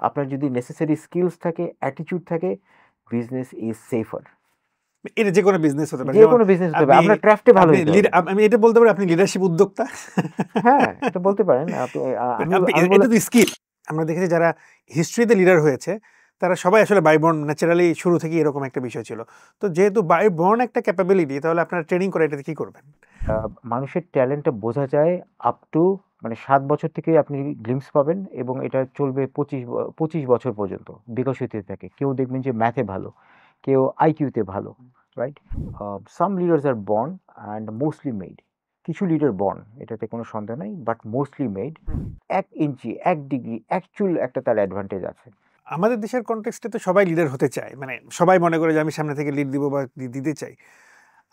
আপনার যদি necessary skills থাকে, অ্যাটিটিউড থাকে, বিজনেস ইজ সেফার। এটা যে কোনো বিজনেস হতে পারে, যে যেমন কোনো বিজনেস হতে হবে, আপনি আপনার ক্রাফটে ভালো হতে হবে। আমি এটা বলতে পারি আপনি লিডারশিপ উদ্যোক্তা। হ্যাঁ, এটা বলতে পারেন আপনি। আমি আপনি আমি বলে এটা তো স্কিল। আমরা দেখেছি যারা হিস্ট্রিতে লিডার হয়েছে তারা সবাই আসলে বাইবর্ন, ন্যাচারালি শুরু থেকে এরকম একটা বিষয় ছিল। তো যেহেতু বাইবর্ন একটা ক্যাপাবিলিটি, তাহলে আপনারা ট্রেনিং করে এটাতে কি করবেন? মানুষের ট্যালেন্টটা বোঝা যায় আপ টু, মানে 7 বছর থেকে আপনি গ্লিমস পাবেন এবং এটা চলবে 25 বছর পর্যন্ত বিকশিত হতে থাকে। কেউ দেখবেন যে ম্যাথে ভালো, কেউ আইকিউতে ভালো, right? Some leaders are born and mostly made. কিছু লিডার বর্ন, এটাতে কোনো সন্দেহ নাই, but mostly made. 1 inch 1 degree actual একটা তার অ্যাডভান্টেজ আছে। আমাদের দেশের কনটেক্সটে তো সবাই লিডার হতে চায়, মানে সবাই মনে করে যে আমি সামনে থেকে লিড দিব বা দিতে চাই।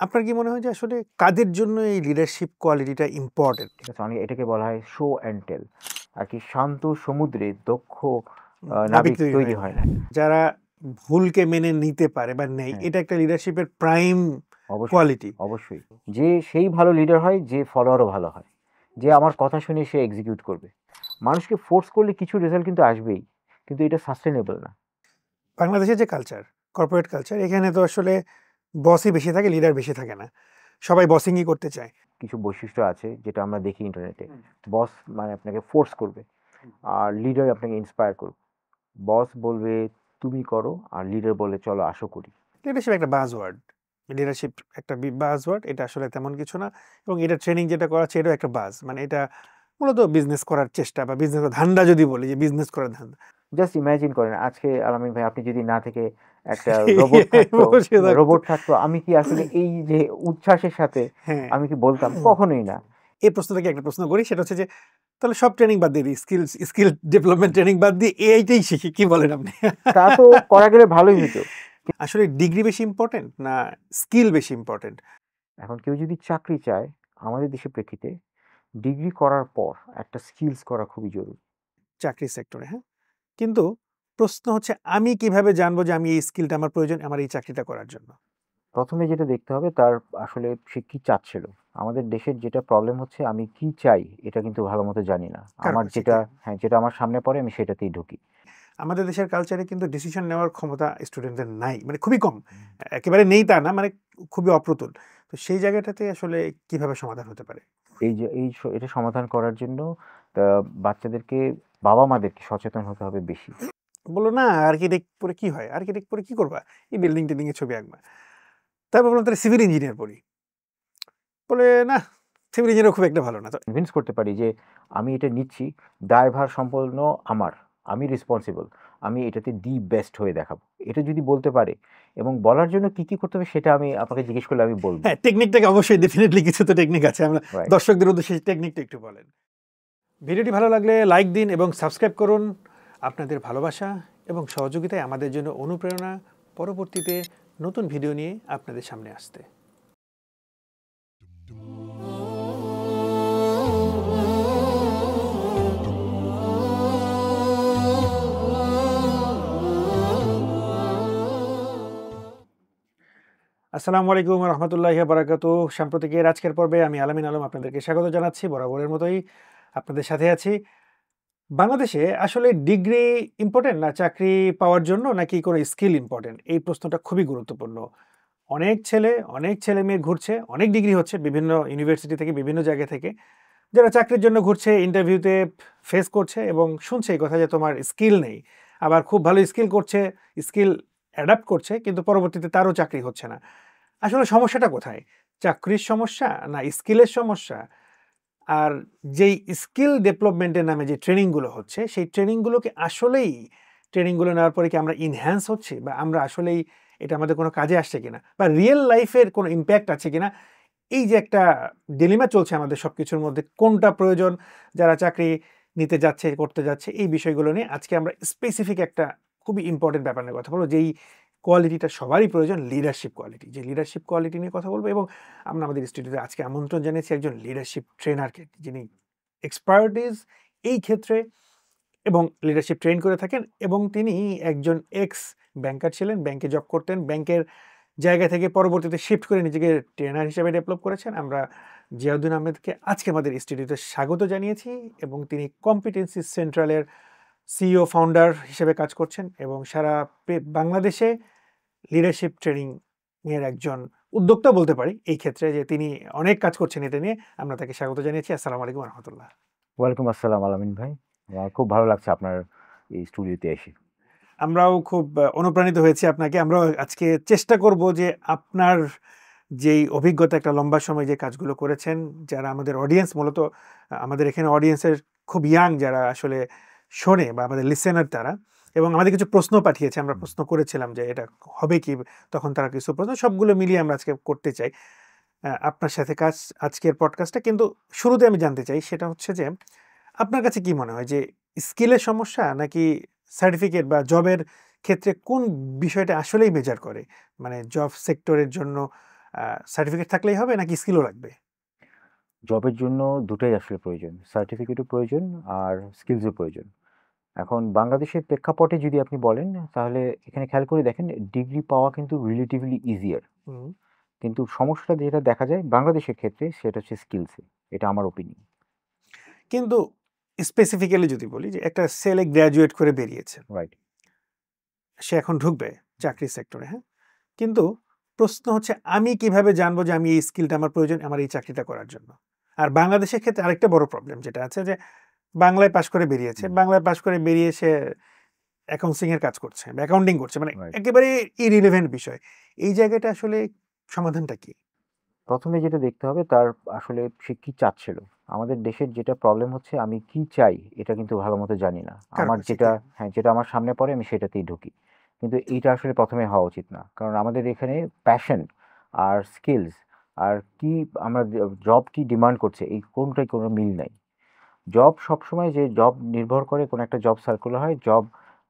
আপনার কি মনে হয় যে আসলে কাদের জন্য এই লিডারশিপ কোয়ালিটিটা ইম্পর্টেন্ট? ঠিক আছে, অনেক এটাকে বলা হয় শো অ্যান্ড টেল। আর কি, শান্ত সমুদ্রে দক্ষ নাবিক নাবিক তৈরি তৈরি হয় হয় না। না। যারা ভুলকে মেনে নিতে পারে বা নেই, হ্যাঁ, এটা একটা লিডারশিপের প্রাইম অবশ্যই, কোয়ালিটি। অবশ্যই। যে সেই ভালো লিডার হয় যে ফলোয়ারও ভালো হয়, যে আমার কথা শুনে সে এক্সিকিউট করবে। মানুষকে ফোর্স করলে কিছু রেজাল্ট কিন্তু আসবেই, কিন্তু এটা সাস্টেনেবল না। বাংলাদেশের যে কালচার, কর্পোরেট কালচার, এখানে তো আসলে বসই বেশি থাকে, লিডার বেশি থাকে না। সবাই বসিংই করতে চায়। কিছু বৈশিষ্ট্য আছে যেটা আমরা দেখি ইন্টারনেটে। বস মানে আপনাকে ফোর্স করবে, আর লিডার আপনাকে ইন্সপায়ার করবে। বস বলবে তুমি করো, আর লিডার বলে চলো আসো করি। লিডারশিপ একটা বাজওয়ার্ড। লিডারশিপ একটা বাজওয়ার্ড, এটা আসলে তেমন কিছু না। এবং এটা ট্রেনিং যেটা করাচ্ছে এটাও একটা বাজ, মানে এটা মূলত বিজনেস করার চেষ্টা বা বিজনেস ধান্দা, যদি বলি যে বিজনেস করার ধান্দা। জাস্ট ইমাজিন করেন আজকে আলামিন ভাই, আপনি যদি না থেকে একটা রোবট থাকতো, বসে থাকতো। আমি কি আসলে এই যে উচ্ছ্বাসের সাথে হ্যাঁ, আমি কি বলতাম? কখনোই না। এই প্রশ্ন থেকে একটা প্রশ্ন করি, সেটা হচ্ছে যে তাহলে সব ট্রেনিং বাদ দিয়ে দিই, স্কিল ডেভেলপমেন্ট ট্রেনিং বাদ দিয়ে এইটাই শিখি, কি বলেন আপনি? তা তো করা গেলে ভালোই হতো। আসলে ডিগ্রি বেশি ইম্পর্টেন্ট না স্কিল বেশি ইম্পর্টেন্ট? এখন কেউ যদি চাকরি চায় আমাদের দেশের প্রেক্ষিতে, ডিগ্রি করার পর একটা স্কিলস করা খুবই জরুরি। চাকরি সেক্টরে, হ্যাঁ। কিন্তু প্রশ্ন হচ্ছে আমি কিভাবে জানবো যে আমি এই স্কিলটা আমার প্রয়োজন আমার এই চাকরিটা করার জন্য? প্রথমে যেটা দেখতে হবে তার আসলে সে কি চাচ্ছিল। আমাদের দেশের যেটা প্রবলেম হচ্ছে, আমি কি চাই এটা কিন্তু ভালো মতো জানি না। কারো আমার কাছে যেটা, হ্যাঁ, যেটা আমার সামনে পড়ে আমি সেটাতেই ঢুকি। আমাদের দেশের কালচারে কিন্তু ডিসিশন নেওয়ার ক্ষমতা স্টুডেন্টদের নাই, মানে খুবই কম। একেবারে নেই তা না, মানে খুবই অপ্রতুল। তো সেই জায়গাটাতে আসলে কিভাবে সমাধান হতে পারে? এটা সমাধান করার জন্য বাচ্চাদেরকে, বাবা-মাদেরকে সচেতন হতে হবে বেশি। বললো না আর্কিটেক্ট পড়ে কি হয়, আর্কিটেক্ট পড়ে কি করবা, এই বিল্ডিং টিল্ডিং এর ছবি আঁকবা। তারপর বললাম তাহলে সিভিল ইঞ্জিনিয়ার পড়ি, বলে না সিভিল ইঞ্জিনিয়ার খুব একটা ভালো না। তো কনভিন্স করতে পারি যে আমি এটা নিচ্ছি, দায়ভার সম্পূর্ণ আমার, আমি রেসপন্সিবল, আমি এটাতে দি বেস্ট হয়ে দেখাবো। এটা যদি বলতে পারে, এবং বলার জন্য কি কি করতে হবে সেটা আমি আপনাকে জিজ্ঞেস করলে আমি বলবো। হ্যাঁ, টেকনিকটাকে অবশ্যই ডেফিনেটলি কিছু তো টেকনিক আছে, আমরা রাইট। দর্শকদের উদ্দেশ্যে টেকনিকটা একটু বলেন। ভিডিওটি ভালো লাগলে লাইক দিন এবং সাবস্ক্রাইব করুন। আপনাদের ভালোবাসা এবং সহযোগিতায় আমাদের জন্য অনুপ্রেরণা, পরবর্তীতে নতুন ভিডিও নিয়ে আপনাদের সামনে আসতে। আসসালামু আলাইকুম রহমতুল্লাহি বারাকাতু। সাম্প্রতিকের আজকের পর্বে আমি আলামিন আলম আপনাদেরকে স্বাগত জানাচ্ছি। বরাবরের মতোই আপনাদের সাথে আছি। বাংলাদেশে আসলে ডিগ্রি ইম্পর্টেন্ট না চাকরি পাওয়ার জন্য, নাকি কোনো স্কিল ইম্পর্টেন্ট? এই প্রশ্নটা খুবই গুরুত্বপূর্ণ। অনেক ছেলে মেয়ে ঘুরছে, অনেক ডিগ্রি হচ্ছে বিভিন্ন ইউনিভার্সিটি থেকে, বিভিন্ন জায়গা থেকে, যারা চাকরির জন্য ঘুরছে, ইন্টারভিউতে ফেস করছে এবং শুনছে এই কথা যে তোমার স্কিল নেই। আবার খুব ভালো স্কিল করছে, স্কিল অ্যাডাপ্ট করছে, কিন্তু পরবর্তীতে তারও চাকরি হচ্ছে না। আসলে সমস্যাটা কোথায়? চাকরির সমস্যা না স্কিলের সমস্যা? আর যেই স্কিল ডেভেলপমেন্টের নামে যে ট্রেনিংগুলো হচ্ছে, সেই ট্রেনিংগুলোকে আসলেই ট্রেনিংগুলো নেওয়ার পরে কি আমরা এনহ্যান্স হচ্ছি, বা আমরা আসলেই এটা আমাদের কোনো কাজে আসছে কিনা, বা রিয়েল লাইফের কোনো ইম্প্যাক্ট আছে কিনা? এই যে একটা ডিলেমা চলছে আমাদের সবকিছুর মধ্যে, কোনটা প্রয়োজন যারা চাকরি নিতে যাচ্ছে, করতে যাচ্ছে, এই বিষয়গুলো নিয়ে আজকে আমরা স্পেসিফিক একটা খুবই ইম্পর্টেন্ট ব্যাপার নিয়ে কথা বলবো, যেই কোয়ালিটিটা সবারই প্রয়োজন, লিডারশিপ কোয়ালিটি। যে লিডারশিপ কোয়ালিটি নিয়ে কথা বলবো, এবং আমরা আমাদের স্টুডিওতে আজকে আমন্ত্রণ জানিয়েছি একজন লিডারশিপ ট্রেনারকে, যিনি এক্সপার্টিস এই ক্ষেত্রে এবং লিডারশিপ ট্রেন করে থাকেন, এবং তিনি একজন এক্স ব্যাংকার ছিলেন, ব্যাংকে জব করতেন, ব্যাংকের জায়গা থেকে পরবর্তীতে শিফট করে নিজেকে ট্রেনার হিসেবে ডেভেলপ করেছেন। আমরা জিয়াউদ্দিন আহমেদকে আজকে আমাদের স্টুডিওতে স্বাগত জানিয়েছি, এবং তিনি কম্পিটেন্সি সেন্ট্রালের সিইও ফাউন্ডার হিসেবে কাজ করছেন এবং সারা বাংলাদেশে লিডারশিপ ট্রেনিং এর একজন উদ্যোক্তা বলতে পারি এই ক্ষেত্রে, যে তিনি অনেক কাজ করছেন এটা নিয়ে। আমরা তাকে স্বাগত জানিয়েছি। আসসালামু আলাইকুম রহমতুল্লাহ। ওয়ালাইকুম আসসালাম আলামিন ভাই। আমার খুব ভালো লাগছে আপনার এই স্টুডিওতে এসে। আমরাও খুব অনুপ্রাণিত হয়েছি আপনাকে। আমরাও আজকে চেষ্টা করব যে আপনার যেই অভিজ্ঞতা, একটা লম্বা সময় যে কাজগুলো করেছেন, যারা আমাদের অডিয়েন্স, মূলত আমাদের এখানে অডিয়েন্সের খুব ইয়াং যারা আসলে শোনে বা আমাদের লিসেনার তারা, এবং আমাদের কিছু প্রশ্ন পাঠিয়েছে, আমরা প্রশ্ন করেছিলাম যে এটা হবে কি, তখন তারা কিছু প্রশ্ন, সবগুলো মিলিয়ে আমরা আজকে করতে চাই আপনার সাথে কাজ, আজকের পডকাস্টটা। কিন্তু শুরুতে আমি জানতে চাই, সেটা হচ্ছে যে আপনার কাছে কি মনে হয় যে স্কিলের সমস্যা নাকি সার্টিফিকেট বা জবের ক্ষেত্রে কোন বিষয়টা আসলেই মেজার করে? মানে জব সেক্টরের জন্য সার্টিফিকেট থাকলেই হবে নাকি স্কিলও লাগবে? জবের জন্য দুটোই আসলে প্রয়োজন। সার্টিফিকেটও প্রয়োজন আর স্কিলসও প্রয়োজন। এখন বাংলাদেশের প্রেক্ষাপটে যদি আপনি বলেন, তাহলে এখানে খেয়াল করে দেখেন ডিগ্রি পাওয়া কিন্তু রিলেটিভলি ইজিয়ার। হুম। কিন্তু সমস্যাটা যেটা দেখা যায় বাংলাদেশের ক্ষেত্রে সেটা হচ্ছে স্কিলসে। এটা আমার ওপিনিয়ন। কিন্তু স্পেসিফিক্যালি যদি বলি, যে একটা ছেলে গ্র্যাজুয়েট করে বেরিয়েছে, রাইট। সে এখন ঢুকবে চাকরি সেক্টরে, হ্যাঁ? কিন্তু প্রশ্ন হচ্ছে, আমি কিভাবে জানবো যে আমি এই স্কিলটা আমার প্রয়োজন আমার এই চাকরিটা করার জন্য? আর বাংলাদেশের ক্ষেত্রে আরেকটা বড় প্রবলেম যেটা আছে, যে বাংলায় পাশ করে বেরিয়েছে, বাংলায় পাশ করে বেরিয়ে সে অ্যাকাউন্টিং এর কাজ করছে বা অ্যাকাউন্টিং করছে, মানে রাইট। একেবারে ইরিলেভেন্ট বিষয়। এই জায়গাটা আসলে সমাধানটা কি? প্রথমে যেটা দেখতে হবে তার আসলে সে কি চাচ্ছিল। আমাদের দেশের যেটা প্রবলেম হচ্ছে আমি কি চাই এটা কিন্তু ভালো মতো জানি না। কারো আমার কাছে যেটা, কি? হ্যাঁ, যেটা আমার সামনে পড়ে আমি সেটাতেই ঢুকি। কিন্তু এইটা আসলে প্রথমে হওয়া উচিত না। কারণ আমাদের এখানে প্যাশন আর স্কিলস আর কি আমরা জব কি ডিমান্ড করছে এই কোনটাই কোনো মিল নাই। জব সবসময় যে জব নির্ভর করে কোনো একটা জব সার্কুলার হয় জব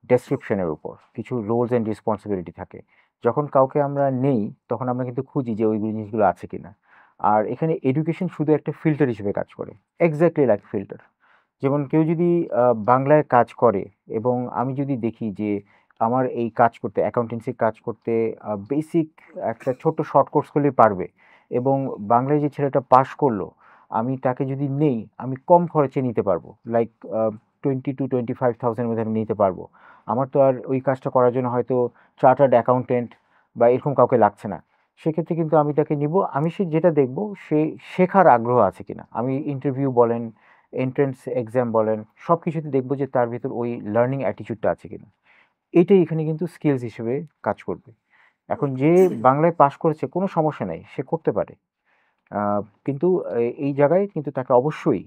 ডেসক্রিপশনের উপর কিছু রোলস অ্যান্ড রেসপন্সিবিলিটি থাকে। যখন কাউকে আমরা নেই তখন আমরা কিন্তু খুঁজি যে ওই জিনিসগুলো আছে কিনা। আর এখানে এডুকেশন শুধু একটা ফিল্টার হিসেবে কাজ করে, এক্স্যাক্টলি লাইক ফিল্টার। যেমন কেউ যদি বাংলায় কাজ করে এবং আমি যদি দেখি যে আমার এই কাজ করতে অ্যাকাউন্টেন্সি কাজ করতে বেসিক একটা ছোট্ট শর্ট কোর্স করলেই পারবে, এবং বাংলায় যে ছেলেটা পাশ করলো আমি তাকে যদি নেই আমি কম খরচে নিতে পারবো, লাইক 20 to 25,000 মধ্যে আমি নিতে পারবো। আমার তো আর ওই কাজটা করার জন্য হয়তো চার্টার্ড অ্যাকাউন্টেন্ট বা এরকম কাউকে লাগছে না। সেক্ষেত্রে কিন্তু আমি তাকে নিব, আমি সে যেটা দেখব সে শেখার আগ্রহ আছে কিনা। আমি ইন্টারভিউ বলেন, এন্ট্রান্স এক্সাম বলেন, সব কিছুতে দেখবো যে তার ভিতর ওই লার্নিং অ্যাটিটিউডটা আছে কিনা। এটাই এখানে কিন্তু স্কিলস হিসেবে কাজ করবে। এখন যে বাংলায় পাশ করেছে কোনো সমস্যা নাই, সে করতে পারে। কিন্তু এই জায়গায় কিন্তু তাকে অবশ্যই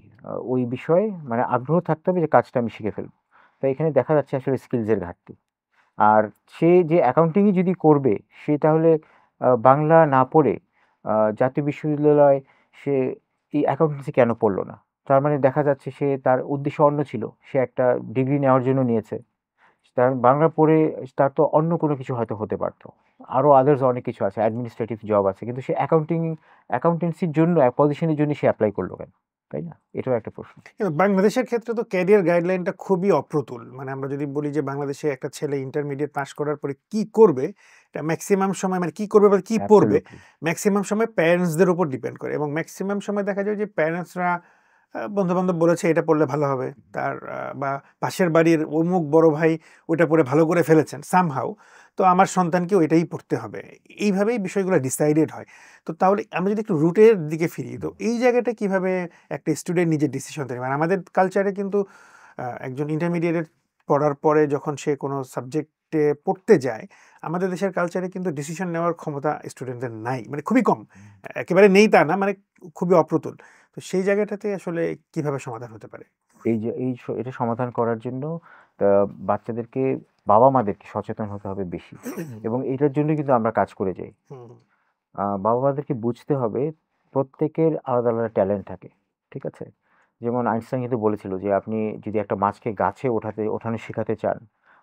ওই বিষয়ে মানে আগ্রহ থাকতে হবে যে কাজটা আমি শিখে ফেলবো। তাই এখানে দেখা যাচ্ছে আসলে স্কিলসের ঘাটতি। আর সে যে অ্যাকাউন্টিংই যদি করবে সে তাহলে বাংলা না পড়ে জাতীয় বিশ্ববিদ্যালয় সে এই অ্যাকাউন্টেন্সি কেন পড়লো না? তার মানে দেখা যাচ্ছে সে তার উদ্দেশ্য অন্য ছিল। সে একটা ডিগ্রি নেওয়ার জন্য নিয়েছে। তার বাংলা পড়ে তার তো অন্য কোনো কিছু হয়তো হতে পারত। আরো আদার্স অনেক কিছু আছে, অ্যাডমিনিস্ট্রেটিভ জব আছে। কিন্তু সে অ্যাকাউন্টেন্সির জন্য পজিশনের জন্য সে এপ্লাই করলো কেন? তাই না? এটাও একটা প্রশ্ন। কিন্তু বাংলাদেশের ক্ষেত্রে তো ক্যারিয়ার গাইডলাইনটা খুবই অপ্রতুল। মানে আমরা যদি বলি যে বাংলাদেশে একটা ছেলে ইন্টারমিডিয়েট পাস করার পরে কি করবে, এটা মেক্সিমাম সময়, মানে কি করবে বা কি পড়বে, অ্যাবসলিউটলি। মেক্সিমাম সময় প্যারেন্টসদের উপর ডিপেন্ড করে, এবং মেক্সিমাম সময় দেখা যায় যে প্যারেন্টসরা বন্ধু-বান্ধব বলেছে এটা পড়লে ভালো হবে। তার বা পাশের বাড়ির অমুক বড় ভাই ওইটা পড়ে ভালো করে ফেলেছেন সামহাউ। তো আমার সন্তানকেও এটাই পড়তে হবে। এইভাবেই বিষয়গুলো ডিসাইডেড হয়। তো তাহলে আমরা যদি একটু রুটের দিকে ফিরি, তো এই জায়গাটা কিভাবে একটা স্টুডেন্ট নিজের ডিসিশন নেয়? মানে আমাদের কালচারে কিন্তু একজন ইন্টারমিডিয়েটের পড়ার পরে যখন সে কোনো সাবজেক্টে পড়তে যায়, আমাদের দেশের কালচারে কিন্তু ডিসিশন নেওয়ার ক্ষমতা স্টুডেন্টদের নাই। মানে খুবই কম। একেবারে নেই তা না, মানে খুবই অপ্রতুল। তো সেই জায়গাটাতে আসলে কিভাবে সমাধান হতে পারে? এই যে এটা সমাধান করার জন্য তা বাচ্চাদেরকে বাবা-মাদেরকে সচেতন হতে হবে বেশি, এবং এটার জন্যই কিন্তু আমরা কাজ করে যাই। হুম, বাবা-মাদেরকে বুঝতে হবে প্রত্যেকের আলাদা, আলাদা ট্যালেন্ট থাকে। ঠিক আছে? যেমন আইনস্টাইন কিন্তু বলেছিল যে আপনি যদি একটা মাছকে গাছে ওঠানো শেখাতে চান,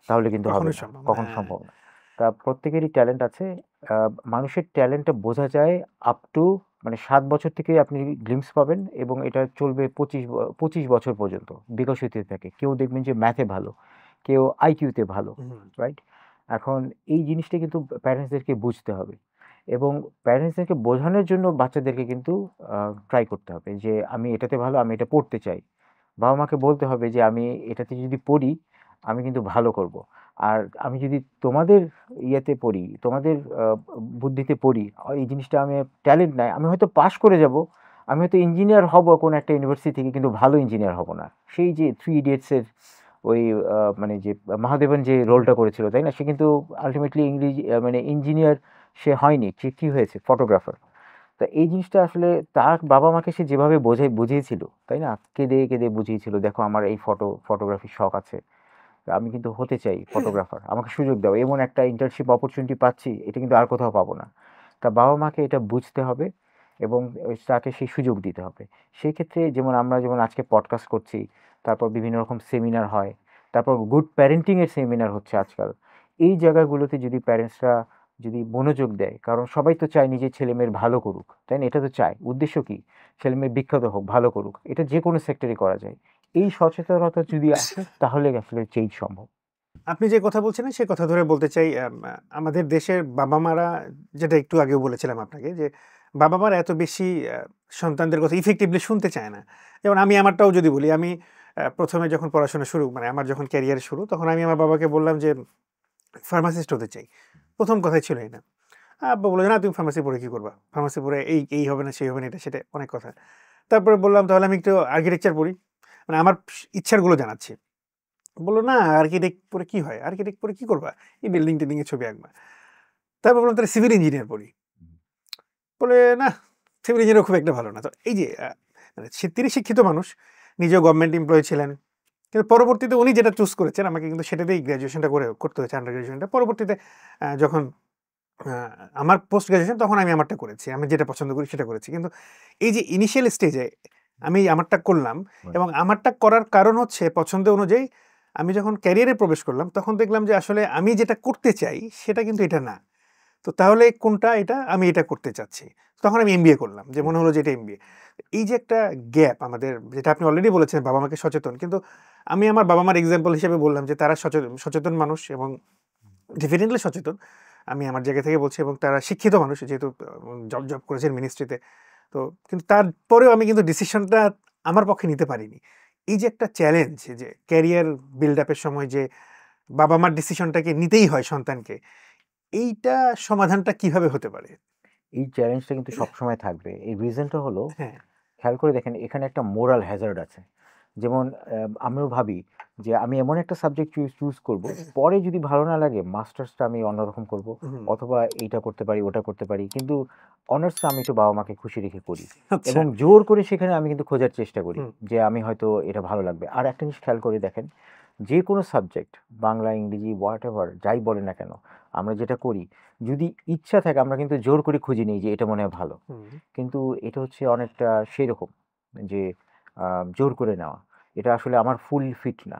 তাহলে কিন্তু হবে কখনোই না। সম্ভব না। কখনো হ্যাঁ। সম্ভব না। তা প্রত্যেকেরই ট্যালেন্ট আছে। আ মানুষের ট্যালেন্টটা বোঝা যায় আপ টু মানে ৭ বছর থেকে আপনি গ্লিম্পস পাবেন, এবং এটা চলবে ২৫ বছর পর্যন্ত বিকশিত হতে থাকে। কেউ দেখবেন যে ম্যাথে ভালো, কেউ আইকিউতে ভালো, হুম, রাইট? এখন এই জিনিসটা কিন্তু প্যারেন্টসদেরকে বুঝতে হবে, এবং প্যারেন্টসদেরকে বোঝানোর জন্য বাচ্চাদেরকে কিন্তু ট্রাই করতে হবে যে আমি এটাতে ভালো, আমি এটা পড়তে চাই। বাবা-মাকে বলতে হবে যে আমি এটাতে যদি পড়ি আমি কিন্তু ভালো করব। আর আমি যদি তোমাদের ইয়েতে পড়ি, তোমাদের বুদ্ধিতে পড়ি, এই জিনিসটা আমি ট্যালেন্ট নাই, আমি হয়তো পাশ করে যাব, আমি হয়তো ইঞ্জিনিয়ার হব কোনো একটা ইউনিভার্সিটি থেকে, কিন্তু ভালো ইঞ্জিনিয়ার হব না। সেই যে থ্রি ইডিয়টসের ওই মানে যে মহাদেবন যে রোলটা করেছিল, তাই না, সে কিন্তু আলটিমেটলি ইংরেজি মানে ইঞ্জিনিয়ার সে হয়নি, সে কী হয়েছে, ফটোগ্রাফার। তা এই জিনিসটা আসলে তার বাবা মাকে সে যেভাবে বুঝিয়েছিল, তাই না, কেঁদে কেঁদে বুঝিয়েছিল, দেখো আমার এই ফটোগ্রাফির শখ আছে, তা আমি কিন্তু হতে চাই ফটোগ্রাফার, আমাকে সুযোগ দাও, এমন একটা ইন্টার্নশিপ অপরচুনিটি পাচ্ছি, এটা কিন্তু আর কোথাও পাবো না। তা বাবা মাকে এটা বুঝতে হবে এবং তাকে সেই সুযোগ দিতে হবে। সেই ক্ষেত্রে যেমন আমরা যেমন আজকে পডকাস্ট করছি, তারপর বিভিন্ন রকম সেমিনার হয়, তারপর গুড প্যারেন্টিংয়ের সেমিনার হচ্ছে আজকাল। এই জায়গাগুলোতে যদি প্যারেন্টসরা যদি মনোযোগ দেয়, কারণ সবাই তো চায় নিজের ছেলেমেয়ের ভালো করুক, তাই না, এটা তো চায়, উদ্দেশ্য কি, ছেলেমেয়ে বিখ্যাত হোক, ভালো করুক, এটা যে কোনো সেক্টরে করা যায়। এই সচেতনতা যদি আসে তাহলে আসলে চেঞ্জ সম্ভব। আপনি যে কথা বলছিলেন সেই কথা ধরে বলতে চাই, আমাদের দেশের বাবা-মারা, যেটা একটু আগেও বলেছিলাম আপনাকে, যে বাবা-মারা এত বেশি সন্তানদের কথা ইফেক্টিভলি শুনতে চায় না। যেমন আমি আমারটাও যদি বলি, আমি ১ম এ যখন পড়াশোনা শুরু, মানে আমার যখন ক্যারিয়ার শুরু, তখন আমি আমার বাবাকে বললাম যে ফার্মাসিস্ট হতে চাই। ১ম কথাই ছিল এই না। আব্বা বলল যে, "না, তুমি ফার্মাসি পড়ে কি করবা? ফার্মাসি পড়ে এই হবে না, সেই হবে না, এটা সেটা অনেক কথা।" তারপরে বললাম, "তাহলে আমি একটু আর্কিটেকচার পড়ি।" মানে আমার ইচ্ছাগুলো জানাচ্ছি। বলল, "না, আর্কিটেক্ট পড়ে কি হয়? আর্কিটেক্ট পড়ে কি করবা? এই বিল্ডিং-টিল্ডিং এর ছবি আঁকবা।" তারপর বললাম, "তাহলে সিভিল ইঞ্জিনিয়ার পড়ি।" বলে, "না, সিভিল ইঞ্জিনিয়ার খুব একটা ভালো না।" তো এই যে মানে তিনি শিক্ষিত মানুষ, নিজেও গভর্নমেন্ট এমপ্লয়ি ছিলেন। কিন্তু পরবর্তীতে উনি যেটা চুজ করেছেন, আমাকে কিন্তু সেটাতেই গ্র্যাজুয়েশনটা করতে হয়েছে, আন্ডার গ্র্যাজুয়েশনটা। পরবর্তীতে যখন আ আমার পোস্ট গ্র্যাজুয়েশন, তখন আমি আমারটা করেছি। আমি যেটা পছন্দ করি সেটা করেছি। কিন্তু এই যে ইনিশিয়াল স্টেজে আমি আমারটা করলাম, Right. এবং আমারটা করার কারণ হচ্ছে পছন্দ অনুযায়ী আমি যখন ক্যারিয়ারে প্রবেশ করলাম, তখন দেখলাম যে আসলে আমি যেটা করতে চাই সেটা কিন্তু এটা না। তো তাহলে কোনটা এটা? আমি এটা করতে চাচ্ছি। তখন আমি এমবিএ করলাম। যে মনে হলো যে এটা এমবিএ। এই যে একটা গ্যাপ আমাদের, যেটা আপনি অলরেডি বলেছেন বাবা-মাকে সচেতন। কিন্তু আমি আমার বাবা-মার এক্সাম্পল হিসেবে বললাম যে তারা সচেতন মানুষ, এবং ডেফিনিটলি সচেতন। আমি আমার জায়গা থেকে বলছি, এবং তারা শিক্ষিত মানুষ, যেহেতু জব করেছেন মিনিস্ট্রিতে। তো কিন্তু তারপরেও আমি কিন্তু ডিসিশনটা আমার পক্ষে নিতে পারিনি। এই যে একটা চ্যালেঞ্জ, যে ক্যারিয়ার বিল্ড আপ এর সময় যে বাবা-মার ডিসিশনটাকে নিতেই হয় সন্তানকে, এইটা সমাধানটা কিভাবে হতে পারে? এই চ্যালেঞ্জটা কিন্তু সবসময় থাকবে। এই রিজনটা হলো, হ্যাঁ। খেয়াল করে দেখেন এখানে একটা মোরাল হ্যাজার্ড আছে। যেমন আমিও ভাবি যে আমি এমন একটা সাবজেক্ট চুজ করব, পরে যদি ভালো না লাগে মাস্টার্সটা আমি অন্যরকম করব, হুম। অথবা এইটা করতে পারি, ওটা করতে পারি, কিন্তু অনার্সটা আমি একটু বাবা মাকে খুশি রেখে করি, আচ্ছা। এবং জোর করে সেখানে আমি কিন্তু খোঁজার চেষ্টা করি হুম, যে আমি হয়তো এটা ভালো লাগবে। আর একটা জিনিস খেয়াল করে দেখেন, যে কোনো সাবজেক্ট, বাংলা, ইংরেজি, হোয়াট এভার যাই বলে না কেন, আমরা যেটা করি, যদি ইচ্ছা থাকে আমরা কিন্তু জোর করে খুঁজে নিই যে এটা মনে হয় ভালো। হুম। কিন্তু এটা হচ্ছে অনেকটা সেরকম যে জোর করে নেওয়া। এটা আসলে আমার ফুল ফিট না